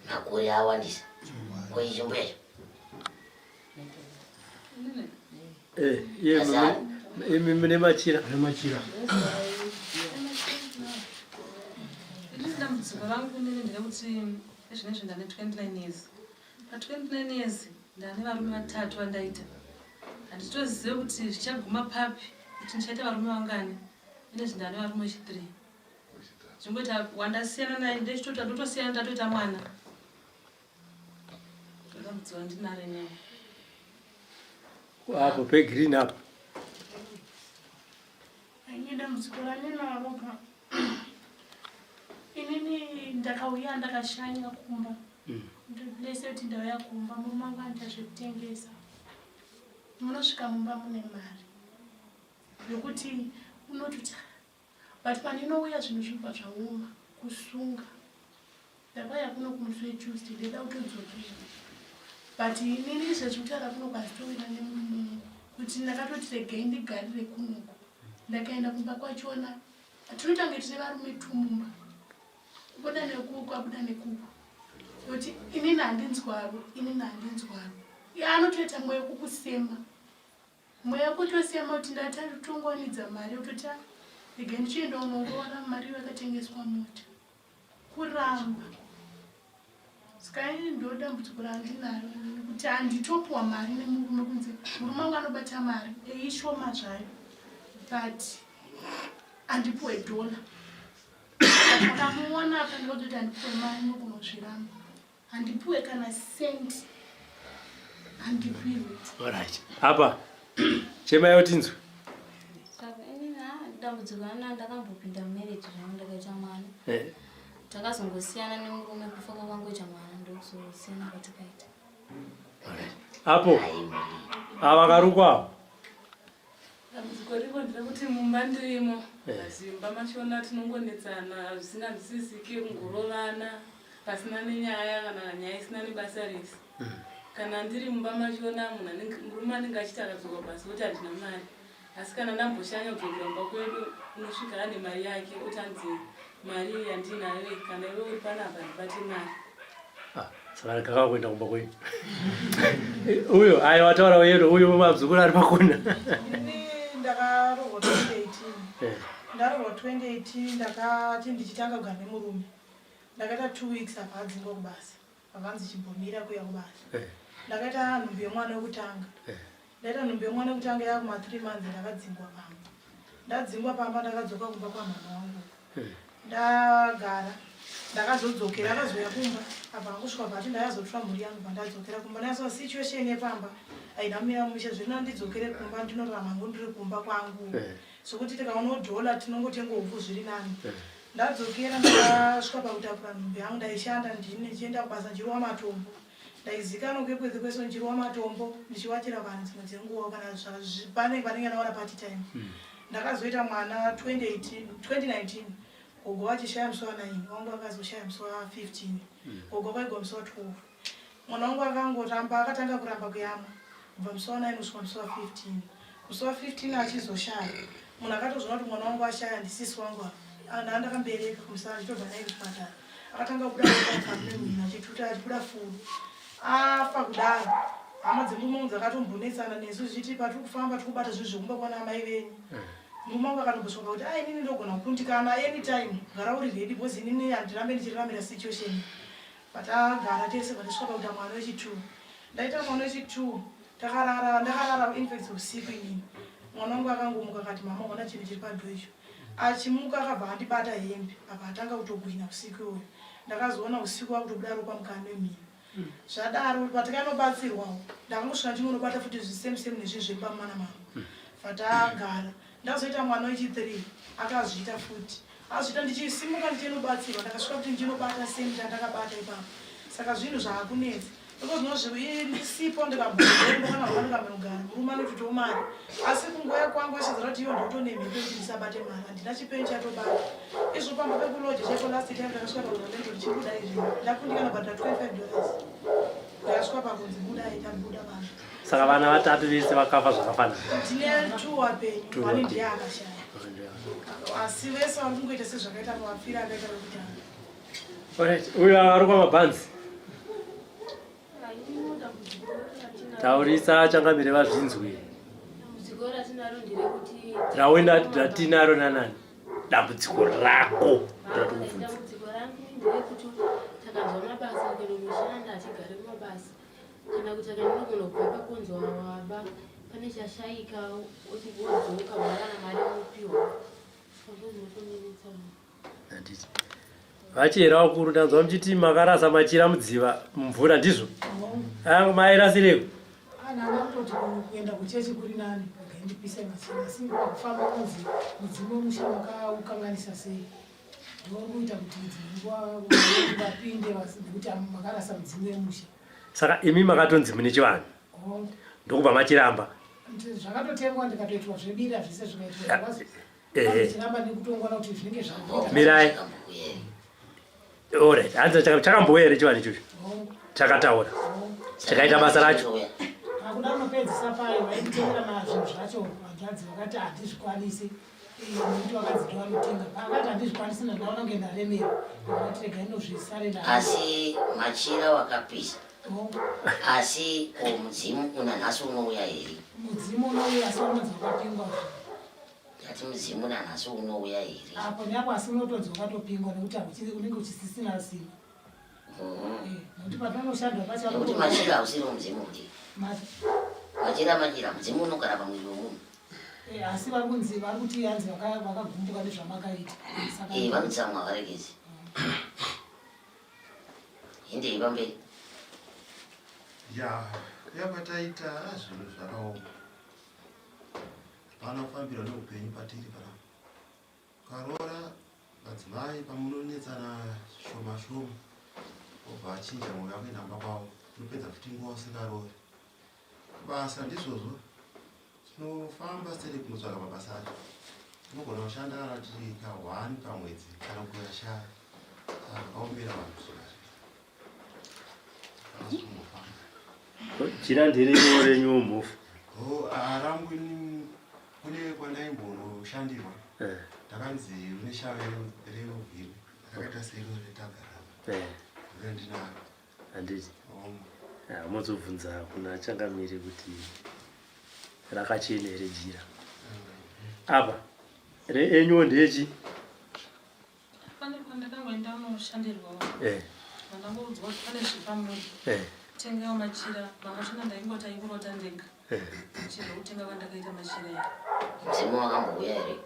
B: Makore awandisa. Koichombo yacho.
E: Mune machira.
K: Dambudziko rangu nderekuti ezvinezvi ndane 29 years. Pa29 years ndane varume 3 vandaita. Handitozive kuti zvichaguma papi kuti ndichaita varume vangani. Nezvi ndane varume 3. Zvingota wandasiyana naye ndechitota ndotosiyana ndatoita mwana. Dambudziko ndinare naye.
E: Hapo pe green up.
N: Ini dambudziko randinaro inini ndakauya ndakashanya kumba ndese kuti ndauya kumba murume wangu anoita zvekutengesa. Munosvika mumba mune mari yokuti unototi but pandinouya zvinhu zvibva zvauma kusunga ndakauya kuno kumusi weTuesday ndida kutodzokera but inini zvezvekutaura kuno kwazitowira nemunhu kuti ndakatoti regei ndigarire kunoku ndakaenda kumba kwachona tinotange tine varume 2 mumba kubuda nekuku abuda nekuku kuti inini handinzwaro anotoita mweya wekukusema mweya wekutosema kuti ndatangowanidza mari yokutoti rege ndichienda unorora mari yakatengeswa mota kuramba saka ini ndodambudziko randinaro kuti handitopuwa mari nemurume kunze murume wangu anobata mari eishoma zvayo but handipuwe $1 akamuona apa ndikototi handipuwe mari nokunozviramba handipuwe kana senti handipiwe.
E: Alright. Apa chema yotinzwe
O: dambudziko rana ndakambopinda mumarriage zvangu ndakaita mwana takazongosiyana nemurume kufa kwakangoita mwana ndokuzosiyana kwatakaita.
E: Apo avakarukwa
K: dambudziko riko nderekuti mumba ndirimo zimba mashona tinongonetsana zvisina zvisiziki kungorovana pasina nenyaya kana nyaya isina nebasa rese kana ndiri mumba mashona murume anenge achiti akadzoka basi kuti handina mari asi kana ndamboshanya kudzokera mumba kwedu unosvika ane mari yake utanzi mari yandinayo kana iwe uri panapa ndibate mari.
E: saka kakakuenda kumba kwenyu uyo ayo wataura uyero uyo mabzukuru ari pakona.
J: Ini ndakarohwa 2018 ndarohwa 2018 ndakati ndichitanga kugara nemurume ndakaita 2 weeks apa adzingwa kubasa avanzi chimbomira kuya kubasa ndakaita nhumbi yemwana wekutanga ndaita nhumbi yemwana wekutanga yakuma 3 months ndakadzingwa pamba ndadzingwa pamba ndakadzoka kumba kwamama wangu ndagara ndakazodzokera akazoya kumba apa angosvika pati ndakazotora mhuri yangu pandadzokera kumba ndasva situation yepamba ainamira mushe zvino ndidzokere kumba ndinorarama ngo ndiri kumba kwangu sokuti tikaona $1 tinongotenga uvhu zviri nani. Ndadzokera ndasvika pakutapura nhumbi yangu ndaishanda ndini ndichienda kubasa njirowa matombo ndaizikanwa kwepwedzi kwese njirowa matombo ndichiwachira vanhu dzimwe dzenguva kana panenge naona party time. Ndakazoita mwana 2019 gogo vachishaya musi wa9 wangu akazoshaya musi wa15 gogo vaigwa musi wa12 mwana wangu akangotamba akatanga kuramba kuyamwa kubva musi wa9 kusvika musi wa15 musi wa15 achizoshaya munhu akatozona kuti mwana wangu ashaya ndisisi wangu ndakambereka kumusana ndichobva naye kuchipatara akatanga kubuda family achituta achibuda furu afa kudaro hama dzemumongo dzakatombonetsana nesu zvichiti patiri kufamba tiri kubata zvinhu zvekumba kuona amai venyu murume wangu akatombosvika kuti inini ndogona kukundikana anytime gara uri ready because inini handirambe ndichiraramira situation patagara tese patasvika pakuita mwana wechi2 ndaita mwana wechi2 ndakarara infect usiku inini mwana wangu akangomuka akati mama ona chinhu chiri padho icho achimuka akabva andibata hembe apa atanga kutogwina usiku iwoyo ndakazoona usiku akutobuda ropa mukana wemhino zvadaro patakanobatsirwawo ndakangosvika ndinonobata futi zvisemu nezvi zvepamana mangu patagara ndazoita mwana wechi3 akazviita futi azviita ndichisimuka ndichinobatsirwa ndakasvika kuti ndinobata same ndandakabata ipapo saka zvinhu zvaakunetsa sipo ndikambona ndikamugana murume anototo mari asi kungoya kwangu ashizira kuti iyo ndotonemhepo kuti ndisabate mari handina chipeni chatobata izvo pamba pekuloja chaiko last time ndakasvika pauromendo ndichibuda izvi ndakundikana bhadha $25 ndakasvika pakunzi budai tabuda vanhu
E: saka vana vatatu vese vakafa zvakafanana
J: tine 2 wapenyu wani ndiye akashaya asi vese vari kungoita sezvakaita pavapfiri akaita vekutanga
E: uyo ari kwamabhanzi taurisa changamire vazvinzwi
I: muzvikora tinaro nderekuti
E: ratinaro nanani dambudziko rako
I: dambudziko rangu nderekuti takanzwa mabasa ukandomushanda achigare kumabasa kana kuti akanogona kubva pakonzwa waba pane chashayika wodzoka mwarana mari unopiwa
E: handiti vachera vakuru ndanzwa muchiti makarasa machira mudziva mumvura ndizvo mairasireko
J: ananatoti kuenda kuchechi kuri nani pakaindipisa machira asi pakufamba kunzi mudzimu wemusha makaukanganisa sei ndori kuita kuti dzingwa vapinde nekuti makarasa mudzimu wemusha
E: saka imi makatonzi mune chivanhu ndokubva machiramba
J: zvakatotengwa ndikatoitwa zvebira zvese zvikaitwachiramba nekutongona kuti zvinenge
E: mirai orit hanzi chakambouya here chivanhu ichocho chakataura chakaita basa racho
J: akuda unopedzisa payo vaititengera mazvinhu zvacho vanzvadzi vakati handizvikwanisi nekuti vakadziti vanotenga vakati handizvikwanisi nandaona kunge ndaremera vakatirega inozvisarenda
B: asi machira wakapisa asi mudzimu una nhasi unouya here
J: mudzimu unouya asi unonzi wakapingwa
B: ati mudzimu una nhasi unouya here
J: apo neapo asi unotonzi wakatopingwa nekuti unenge uchisisina simba nekuti patinonoshandwa
B: pachakuti machira hausiri mudzimu kuti machira mudzimu unogara pamwiri wemunhu
J: asi vari kunzi vari kuti hanzi vakagumbuka nezvamakaita
B: vanotsamwa varekezi endei pamberi
F: ya yapataita zvinhu zvakaoma pana kufambirwa neupenyu patiri pana karoora madzimai pamunonetsana shoma shoma obva achinja mwoyo wake namba kwavo unopedza futi nguva usingaroori basa ndizvozvo tinofamba sere kunotsvaga mabasa acho tinogona kushanda kana tika 1 pamwedzi kana kuyashaya akaombera vanhu
E: jira ndiriro renyu mufu
F: rangu kune kwandaimboshandirwa ndakanzi une shave reuvhiri rakaita seiro retagarama rendinaro
E: handiti mozobvunza kuna changamiri kuti rakachena here jira apa renyuwo ndechi
N: pane pandakangoenda unoshandirwa vandangoudzwa kuti pane zvipamuri tengawo machira mamashina ndaingoti aikurota ndega chiro kutenga kwandakaita machira ya
B: mudzimu wakambouya here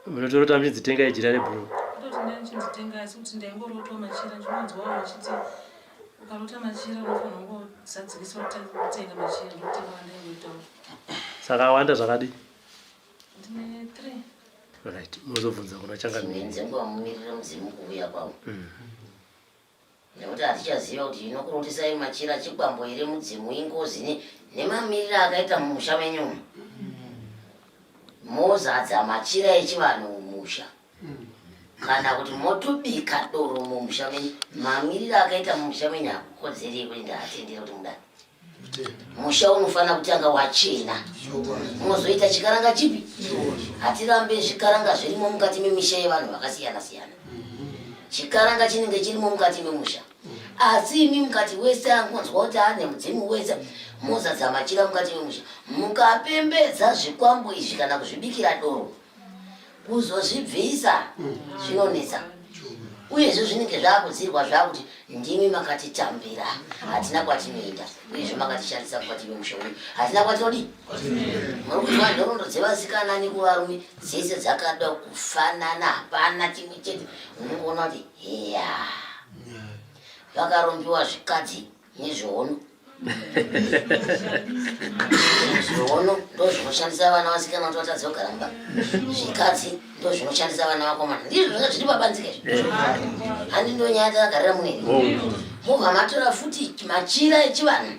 E: munotorota muchidzitenga ijira rebhuru
N: ndoti ndaichinditenga asi kuti ndaingorotawo machira ndinonzwawo vachiti ukarota machira unofanira kungozadzivisa kutenga machira ndokutenga vandaingoitawo
E: saka awanda zvakadi
N: ndine 3
E: right muzobvunza kuna changamiri
B: nzenguva mumirire mudzimu kuuya kwavo nekuti hatichaziva kuti inokurotisai machira chikwambo here mudzimu ingozi nemamirire akaita mumusha menyumu mozadza machira echivanhu mumusha kana kuti motobika doro mumusha menyu mamirire akaita mumusha menyu hakukodzerei kuti ndaatendera kuti mudani musha unofanira kutanga wachena mozoita chikaranga chipi hatirambe zvikaranga zvirimo mukati memisha yevanhu vakasiyana siyana chikaranga chinenge chirimo mukati memusha asi imi mukati wese angonzwa kuti ane mudzimu wese mozadza machira mukati memusha mukapembedza zvikwambo izvi kana kuzvibikira doro kuzozvibvisa zvinonetsa uyezvo zvinenge zvakudzirwa zvakuti ndimi makatitambira hatina kwatinoenda uyezvo makatishandisa mukati memusha uyu hatina kwatinodi muri kuzwa nhoroondo dzevasikana nekuvarume dzese dzakada kufanana hapana chimwe chete unongoona kuti heya vakarombiwa zvikadzi nezvoono zvono ndo zvinoshandisa vana vasikana kuti vatadze kugara mumba. Zvikadzi ndo zvinoshandisa vana vakomana. Ndizvo zvanga zviri pabanzika izvo. Handi ndo nyaya takagarira muneri. Mobva matora futi machira echivanhu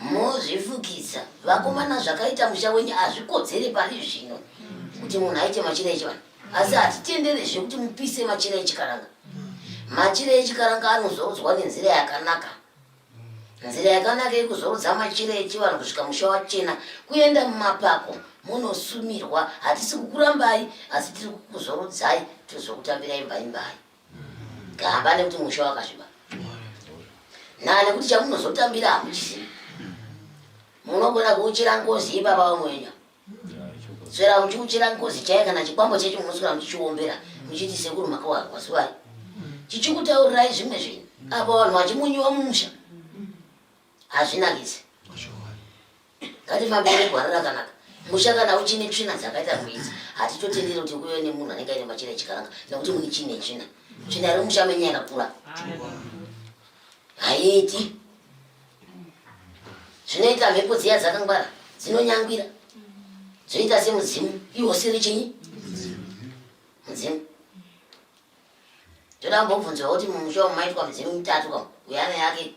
B: mozvifukisa. Vakomana zvakaita musha wenyu hazvikodzere pari zvino kuti munhu aite machira echivanhu. Asi hatitenderezve kuti mupise machira echikaranga. Machira echikaranga anozorodzwa nenzira yakanaka. Nzira yakanaka yekuzorudza machira echivanhu kusvika musha wachena kuenda mumapako munosumirwa. Hatisi kukurambai asi tiri kukuzorudzai tozokutambirai mbai. Gamba nekuti musha wakasviba. Nane kuti chamunozotambira hamuchizivi. Munogona kuuchira ngozi ibaba vamwenya. Swera muchiuchira ngozi chaiye kana chikwambo chechi munoswera muchichiombera muchiti sekuru makawazwai. Chichikutaurirai zvimwe zvinhu. Apa vanhu vachimunyiwa mumusha. Hazvinakisi. Ngatifambire gwara rakanaka. Musha kana uchine tsvina dzakaita kuidzi. Hatitotenderi kuti kuve nemunhu anenge aine machira echikaranga nekuti mune chine tsvina. Tsvina remusha menyu yakakura. Haiti. Zvinoita mhepo dziya dzakangwara dzinonyangwira. Zvoita semudzimu. Iwo siri chinyi? Mudzimu. Toda kumbobvunzwa kuti mumusha umu maitwa mudzimu mitatu kam. Uyane yake.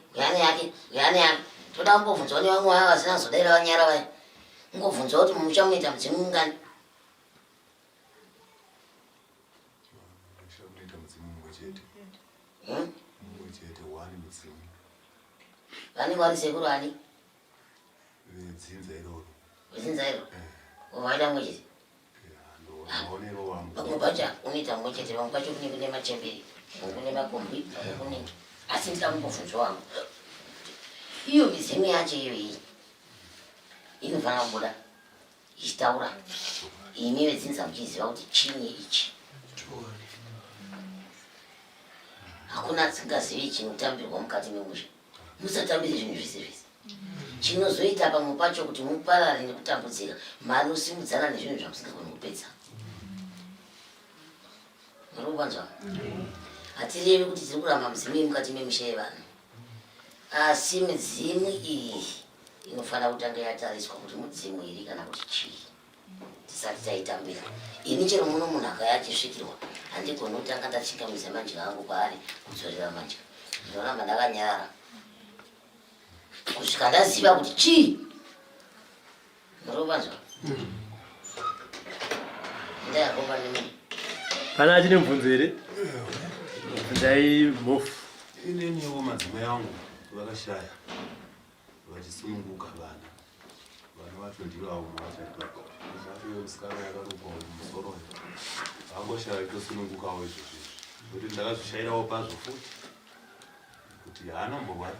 B: Toda kumbobvunzwa nevamwe vaya vasina kuzodaira vanyara vaya. Ngobvunzwa kuti mumusha munoita mudzimu mungani. Vane vari sekuru ani? Dzinza iroro. Uvaida mwechete. Pamwe pacha unoita mwechete, pamwe pacho kune machemberi, kune makombi, kune asi ndida kumbobvunzwa wangu. Iyo midzimu yacho iyoyi inofanira kubuda ichitaura. Imi vedzinza muchiziva kuti chinyi ichi. Hakuna tsingazivi chinotambirwa mukati memusha. Musatambire zvinhu zvese zvese. Chinozoita pamwe pacho kuti muparare nekutambudzika, mari usimudzana nezvinhu zvamusingagoni kupedza. Muri kupanzwa? Hatirevi kuti tiri kuramba midzimu yemukati memusha yevanhu. Asi midzimu iyi inofanira kutanga yatariswa kuti mudzimu iri kana kuti chii. Tisati taitambira. Ini chero muno munhu akayachisvikirwa handigoni kutanga ndachikamise manjika angu kwaari kudzorera manjika. Ndoramba ndakanyarara. Kusvika ndaziva kuti chii. Ndorobanzwa. Ndayakomba nemi.
E: Kana achine mubvunzo here? Ndai mofu.
H: Ineniwo madzimai angu vakashaya vachisununguka vana. Vana vacho ndivo avo mavacharipako. Zvatiyo musikana yakarukwa mumusoro. Vangoshaya tosunungukawo izvozvo. Kuti ndakazvishayirawo pazvo futi. Kuti hanomborwara.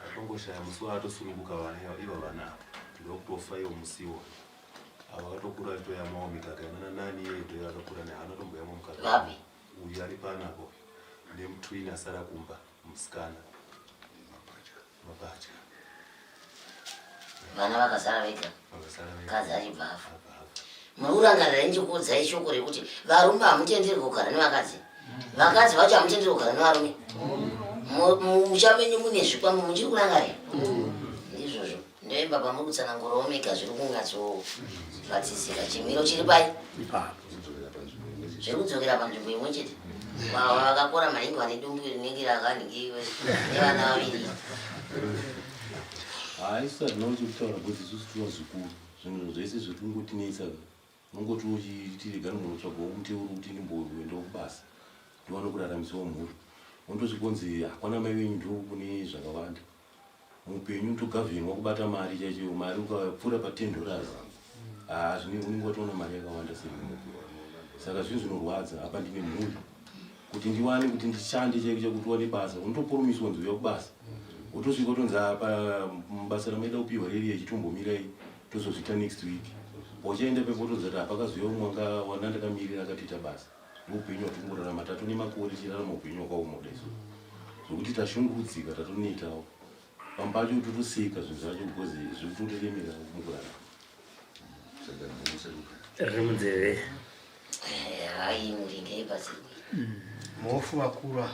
H: Atongoshaya musi waatosununguka vana ivo vana. Ndokutofa iwo musiwo. Ava vakatokura toyamawo mikaka yananani yedu yakakura nehana tomboyamawo mukaka.
B: Vapi?
H: Uyu ari panapo. Nemutwini asara kumba musikana. Mapatya.
B: Vana vakasara vega. Kadzi achibva afa. Muri kurangarira ndichikuudzai shoko rekuti varume hamutenderwi kugara nevakadzi. Vakadzi vacho hamutenderwi kugara nevarume. Musha menyu mune zvikwambo muchiri kurangarira. Ndizvozvo. Ndoimba pamuri kutsanangurawo mega zviri kungatsobatisika. Chimiro chiri pai. Zviri kudzokera panzvimbo imwe chete. Vakakora maningi vane dumbu rinenge rakanhingiwe nevana vaviri.
P: Haisa zvinonzi kutaura kuti isusu tozvikuru. Zvinhu zvese zvetingotinetsa unongoti uchitirega munotsvagawo muteuro kuti ndimboendawo kubasa. Ndiwane kuraramisawo mhuri. Undozvikonzi hakwana mai venyu ndo kune zvakawanda. Mupenyu togavhenwa kubata mari chaicho, mari ukapfuura pa$10. Zvine unongotoona mari yakawanda semunopiwa. Saka zvinhu zvinorwadza apa ndine mhuri. Kuti ndiwane kuti ndishande chaicho chekuti uwane basa, unotopurumiswa nzouya kubasa. Utosvika utonzi apa basa ramaida kupiwa riri yechitombomirai tozozviita next week. Uchaenda pepo utonzi kuti apakaziva umwanga wanda ndakamirira akatiita basa. Upenyu hwatingorarama tatone makore tirarama upenyu hwakaoma isu. Zvokuti tashungurudzika tatonetawo. Pambacho totoseka zvinhu zvacho because zviri kutotiremera mukurarama.
E: Riri munzeve.
B: Hai muringei pasi.
M: Mofu makura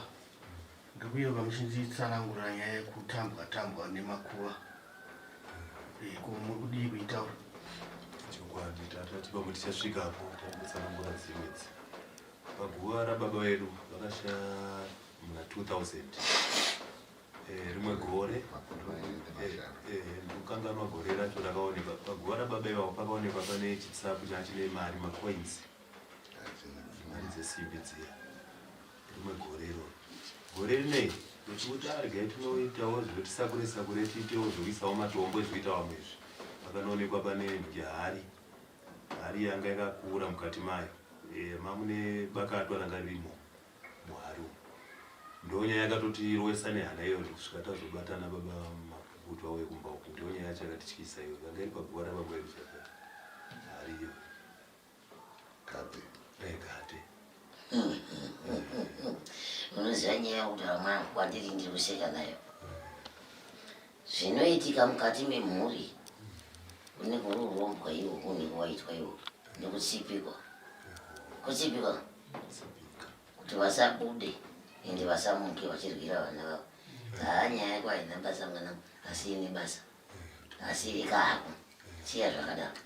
M: Ngabuyo kamuchinjitsanangura nyaya yekutambwa nemakuva muri kudii kuitaura
H: chokwadi tatati pamwe tichasvikapo tambotsanangura dzimwedzi paguva rababa vedu vakasha muna 2000 rimwe gore mukanganwa gore racho rakaonekwa paguva rababa ivavo pakaonekwa pane chitsapu chachine mari macoins mari dzesimbi dziya rimwe gore iroro gore rinei tochikuti argai tinoitawo zvotisakure tiitewo zvoisawo matombo ezvikuita vamwezvi pakanoonekwa pane hari yanga yakakura mukati mayo mamune bakatwa ranga ririmo muhari umu ndonyaya yakatotirwesa nehana iyoyo kusvika tazobatana baba mapukutu avo ekumba uku ndonyaya yacho yakatityisa iyo yanga iri paguva rabamwedu chakati hari iyo
C: gate
B: unoziva nyaya yekutaura mwana kwandiri ndiri kuseka nayo zvinoitika mukati memhuri kune kururombwa iwo kune kuwaitwa iwo nekutsipikwa kutsipikwa kuti vasabude ende vasamuke vachirwira vana vavo nyaya yako haina basa mwanangu asi ine basa asi rekako siya zvakadaro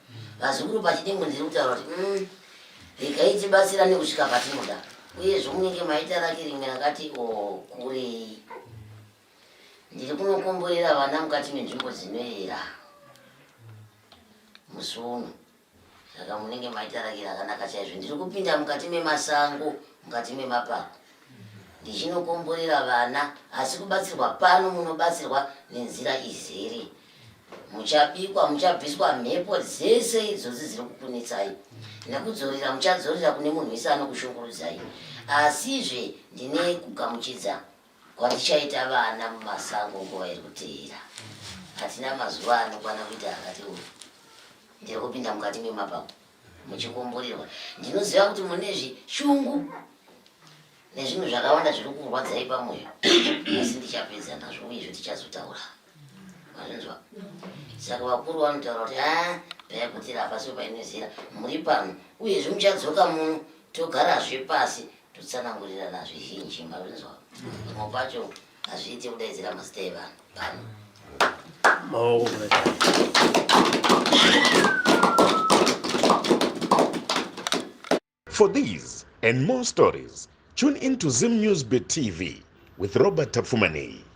B: vazukuru pachidimbo ndiri kutaura kuti rikaitibatsira nekusvika patinoda uyezve munenge maita rake rimwe rakati kurei ndiri kunokomborera vana mukati menzvimbo dzinoyera musi uno saka munenge maita rake rakanaka chaizvo ndiri kupinda mukati memasango mukati memapako ndichinokomborera vana asi kubatsirwa pano munobatsirwa nenzira izere muchabikwa muchabviswa mhepo dzese idzodzi dziri kukunetsai nekudzorera muchadzorera kune munhu wese anokushungurudzai asizve ndine kugamuchidza kwandichaita vana mumasango nguva iri kuteera hatina mazuva anokwana kuita akati uyu ndiri kupinda mukati memapako muchikomborerwa ndinoziva kuti mune zvishungu nezvinhu zvakawanda zviri kurwadzai pamweyo asi ndichapedza nazvo uyezvo tichazotaura mazvinzwa saka vakuru vanotaura kuti paya kuti rapasi painozira muri pano uyezve muchadzoka muno togarazve pasi totsanangurirana zvizhinji mazvinzwa pamwe pacho hazviiti kudaidzira mazita evanhu pano
A: For these and more stories, tune in to Zim News Bit TV with Robert Tafumani.